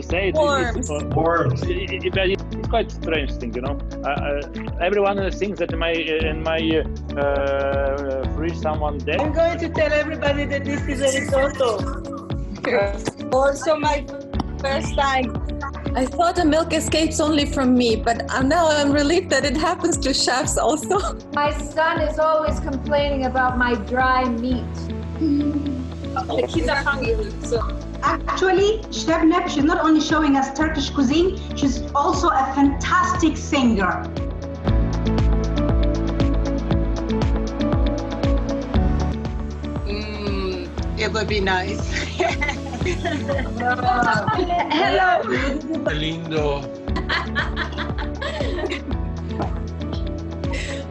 Speaker 20: say it.
Speaker 21: Worms.
Speaker 20: Worms. It's quite strange thing, you know. Everyone thinks that in my fridge someone dead.
Speaker 4: I'm going to tell everybody that this is a risotto.
Speaker 21: Also my first time. I thought the milk escapes only from me, but now I'm relieved that it happens to chefs also.
Speaker 16: My son is always complaining about my dry meat.
Speaker 21: The kids are hungry, so.
Speaker 7: Actually, Chef Nep, she's not only showing us Turkish cuisine, she's also a fantastic singer.
Speaker 18: It would be nice.
Speaker 7: Hello.
Speaker 14: Lindo.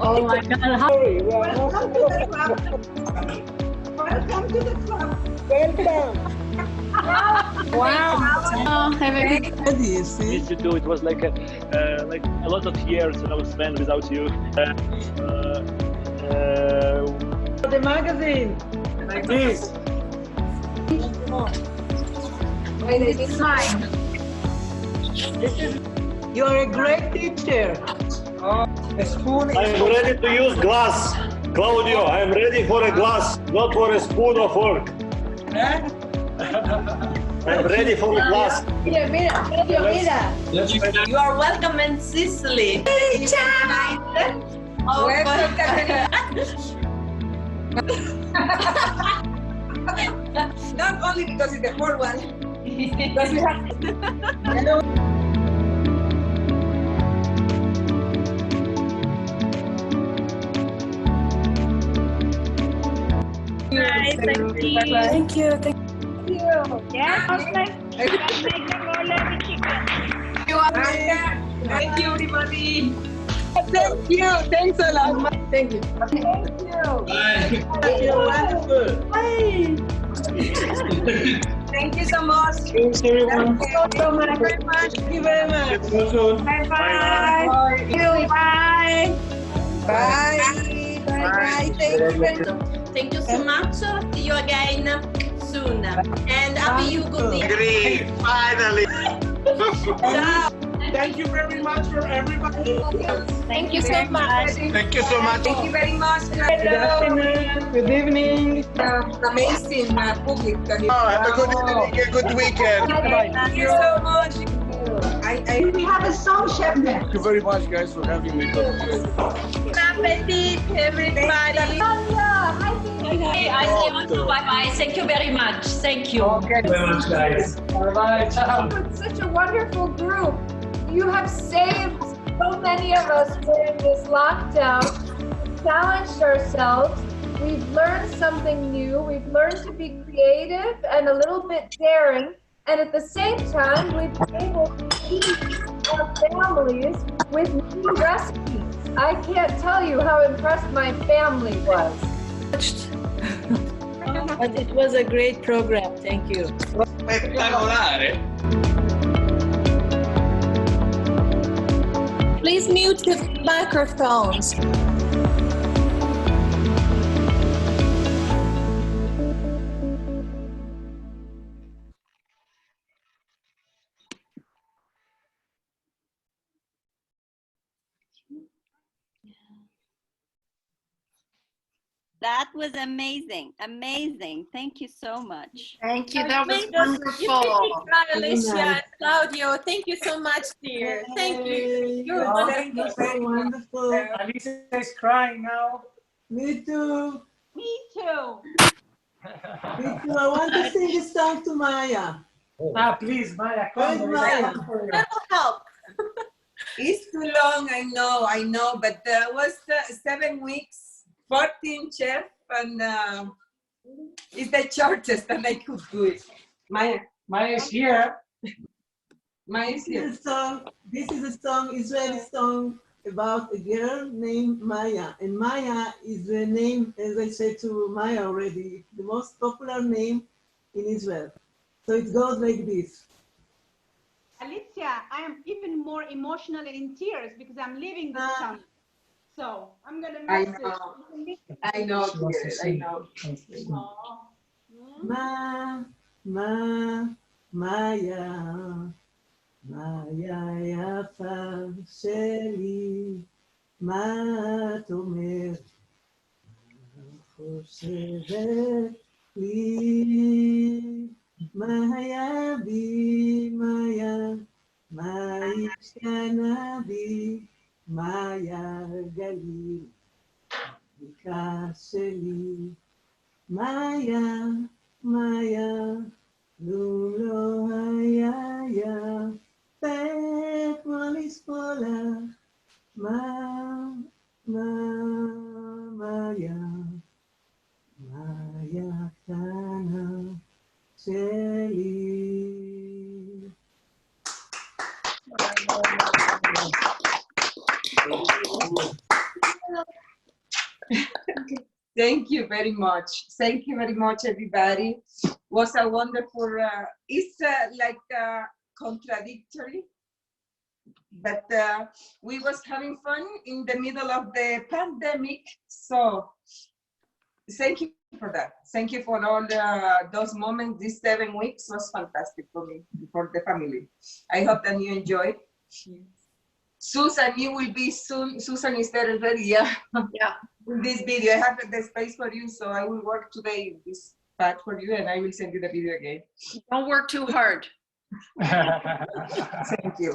Speaker 1: Oh my God!
Speaker 4: Sorry,
Speaker 7: Welcome to the club. Welcome to the club.
Speaker 4: Welcome.
Speaker 21: Wow!
Speaker 10: Oh, have a good
Speaker 20: Miss you too. It was like a lot of years I was spent without you.
Speaker 4: The magazine.
Speaker 2: Like this.
Speaker 16: Wait, it's mine.
Speaker 4: You're a great teacher.
Speaker 2: Oh, a spoon.
Speaker 25: I am ready to use glass. Claudio, I am ready for a glass, not for a spoon or fork. I'm ready for a glass.
Speaker 21: You are welcome in Sicily.
Speaker 3: Hey, ciao. Not only because it's the fourth one. Because we have.
Speaker 21: Thank you.
Speaker 11: Yes, okay. Let's make the mole with chicken.
Speaker 3: Thank you, everybody.
Speaker 4: Thank you. Thanks a lot. Thank you.
Speaker 16: Thank you.
Speaker 4: You're wonderful.
Speaker 3: Thank you so much.
Speaker 25: Thanks everyone.
Speaker 4: Thank you very much.
Speaker 11: Bye bye.
Speaker 3: Bye.
Speaker 18: Bye. Bye. Thank you.
Speaker 21: Thank you so much. See you again soon. And happy you good day.
Speaker 14: Agree. Finally.
Speaker 21: Ciao.
Speaker 22: Thank you very much for everybody.
Speaker 21: Thank you so much.
Speaker 14: Thank you so much.
Speaker 3: Thank you very much.
Speaker 4: Good afternoon. Good evening.
Speaker 3: Amazing public.
Speaker 14: Have a good evening, a good weekend.
Speaker 3: Thank you so much.
Speaker 7: We have a song, Chef Nep.
Speaker 22: Thank you very much, guys, for having me.
Speaker 21: Bon appetit, everybody.
Speaker 12: Hey, I say also bye-bye. Thank you very much. Thank you.
Speaker 2: Okay.
Speaker 8: Thank you very much, guys.
Speaker 2: Bye-bye. Ciao.
Speaker 16: It's such a wonderful group. You have saved so many of us during this lockdown. We've challenged ourselves. We've learned something new. We've learned to be creative and a little bit daring. And at the same time, we've been able to feed our families with new recipes. I can't tell you how impressed my family was.
Speaker 4: But it was a great program. Thank you.
Speaker 14: Spettacolare.
Speaker 21: Please mute the microphones.
Speaker 6: That was amazing. Amazing. Thank you so much.
Speaker 9: Thank you. That was
Speaker 23: You made me cry, Alicia and Claudio. Thank you so much, dear. Thank you. You're wonderful.
Speaker 3: So wonderful.
Speaker 2: Alicia is crying now.
Speaker 3: Me too.
Speaker 7: Me too.
Speaker 3: Me too. I want to sing this song to Maya.
Speaker 2: Please, Maya,
Speaker 3: Where's
Speaker 2: come.
Speaker 3: Maya?
Speaker 23: That'll help.
Speaker 3: It's too long, I know, but was 7 weeks, 14 chef, and it's the shortest, and I could do it. Maya
Speaker 2: is here.
Speaker 3: Maya is here. This is a song, Israeli song about a girl named Maya, and Maya is the name, as I said to Maya already, the most popular name in Israel. So it goes like this.
Speaker 7: Alicia, I am even more emotional and in tears because I'm leaving this town. So I'm gonna miss it.
Speaker 3: I know, dear, I know. Maya יפה שלי, מה את אומרת? חושבת לי, מה היה בי, מה השתנה בי, מה היה גליל, בקעה שלי, Maya, לו לא היה כמו לספור לך, Maya קטנה שלי. Thank you very much. Thank you very much, everybody. Was a wonderful, it's like contradictory, but we was having fun in the middle of the pandemic. So thank you for that. Thank you for all those moments. These 7 weeks was fantastic for me, for the family. I hope that you enjoyed. Susan, you will be soon. Susan is there already, yeah?
Speaker 9: Yeah.
Speaker 3: In this video, I have the space for you, so I will work today this part for you, and I will send you the video again.
Speaker 9: Don't work too hard.
Speaker 3: Thank you.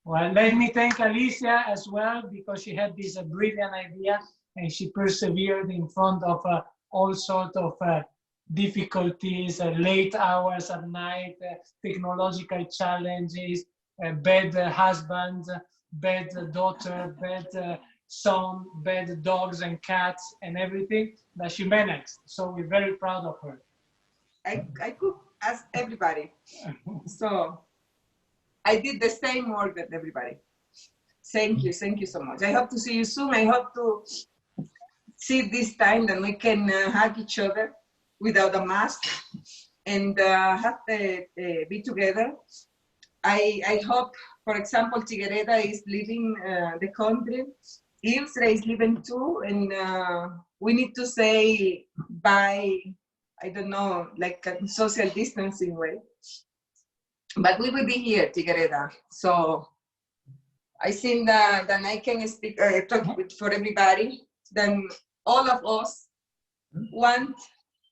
Speaker 2: Well, let me thank Alicia as well, because she had this brilliant idea and she persevered in front of all sorts of difficulties, late hours at night, technological challenges, bad husband, bad daughter, bad son, bad dogs and cats and everything that she managed. So we're very proud of her.
Speaker 3: I cook as everybody. So I did the same work that everybody. Thank you so much. I hope to see you soon. I hope to see this time that we can hug each other without a mask and have be together. I hope, for example, Tigreda is leaving the country. Ilse is leaving too, and we need to say bye, I don't know, like a social distancing way. But we will be here, Tigreda. So I think that I can speak, talk for everybody. Then all of us want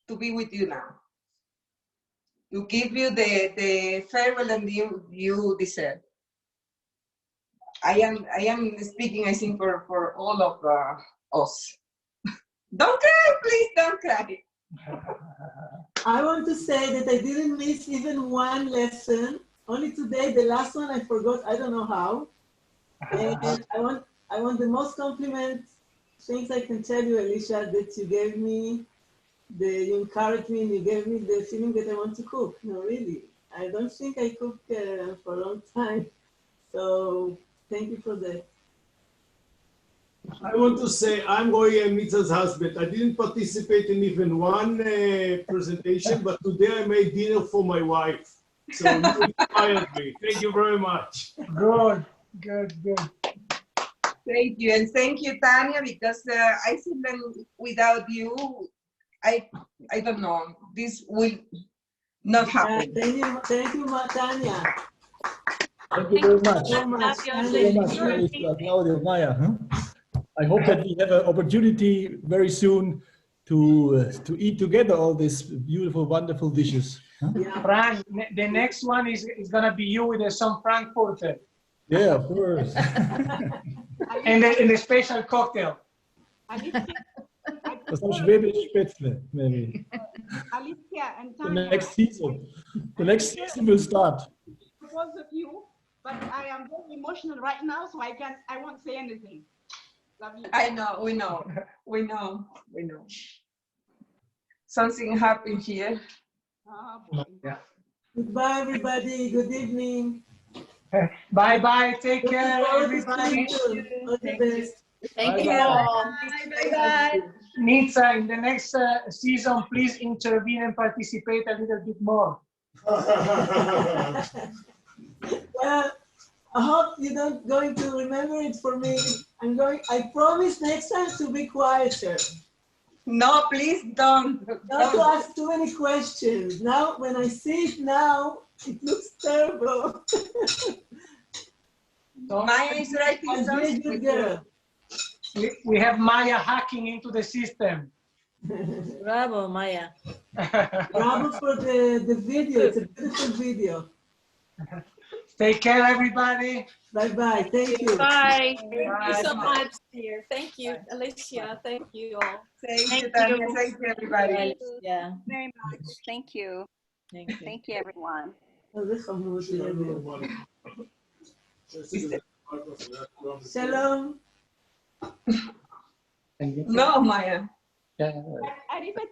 Speaker 3: to be with you now, to give you the farewell that you deserve. I am speaking, I think, for all of us. Don't cry, please, don't cry. I want to say that I didn't miss even one lesson. Only today, the last one I forgot, I don't know how. And I want the most compliment things I can tell you, Alicia, that you gave me, you encouraged me, and you gave me the feeling that I want to cook. No, really. I don't think I cooked for a long time. So thank you for that.
Speaker 25: I want to say I'm Roy Mitzah's husband. I didn't participate in even one presentation, but today I made dinner for my wife. So you inspired me. Thank you very much.
Speaker 2: Good.
Speaker 3: Thank you, and thank you, Tanya, because I think that without you, I don't know, this will not happen. Thank you, Tanya.
Speaker 13: Thank you very much. Thank you very much, Claudio, Maya.
Speaker 5: I hope that we have an opportunity very soon to eat together all these beautiful, wonderful dishes. Huh?
Speaker 2: Frank, the next one is gonna be you with some Frankfurter.
Speaker 5: Yeah, of course.
Speaker 2: and the special cocktail.
Speaker 5: Some Schwäbisch Spätzle, maybe.
Speaker 7: Alicia and
Speaker 5: The
Speaker 7: Tanya.
Speaker 5: next season. The next season will start.
Speaker 7: Both of you, but I am very emotional right now, so I won't say anything. Love you.
Speaker 3: I know, we know. Something happened here.
Speaker 2: Yeah.
Speaker 13: Goodbye, everybody. Good evening.
Speaker 2: Bye-bye. Take care, everybody.
Speaker 13: All the best.
Speaker 21: Thank you.
Speaker 16: Bye-bye.
Speaker 2: Nitsa, in the next season, please intervene and participate a little bit more.
Speaker 13: Well, I hope you're not going to remember it for me. I promise next time to be quieter.
Speaker 3: No, please don't.
Speaker 13: Not to ask too many questions. Now, when I see it now, it looks terrible.
Speaker 3: Maya is writing
Speaker 13: I'll be a
Speaker 3: something.
Speaker 13: good girl.
Speaker 2: We have Maya hacking into the system.
Speaker 21: Bravo, Maya.
Speaker 13: Bravo for the video. It's a beautiful video.
Speaker 2: Take care, everybody.
Speaker 13: Bye-bye. Thank you.
Speaker 12: Bye. Thank
Speaker 2: Bye.
Speaker 12: you so much, dear. Thank you, Alicia. Thank you all.
Speaker 3: Thank you, Tanya. Thank you, everybody.
Speaker 21: Yeah.
Speaker 6: Very much. Thank you. Thank you, everyone.
Speaker 13: Shalom.
Speaker 3: No, Maya.
Speaker 2: Yeah.
Speaker 7: Arrivederci.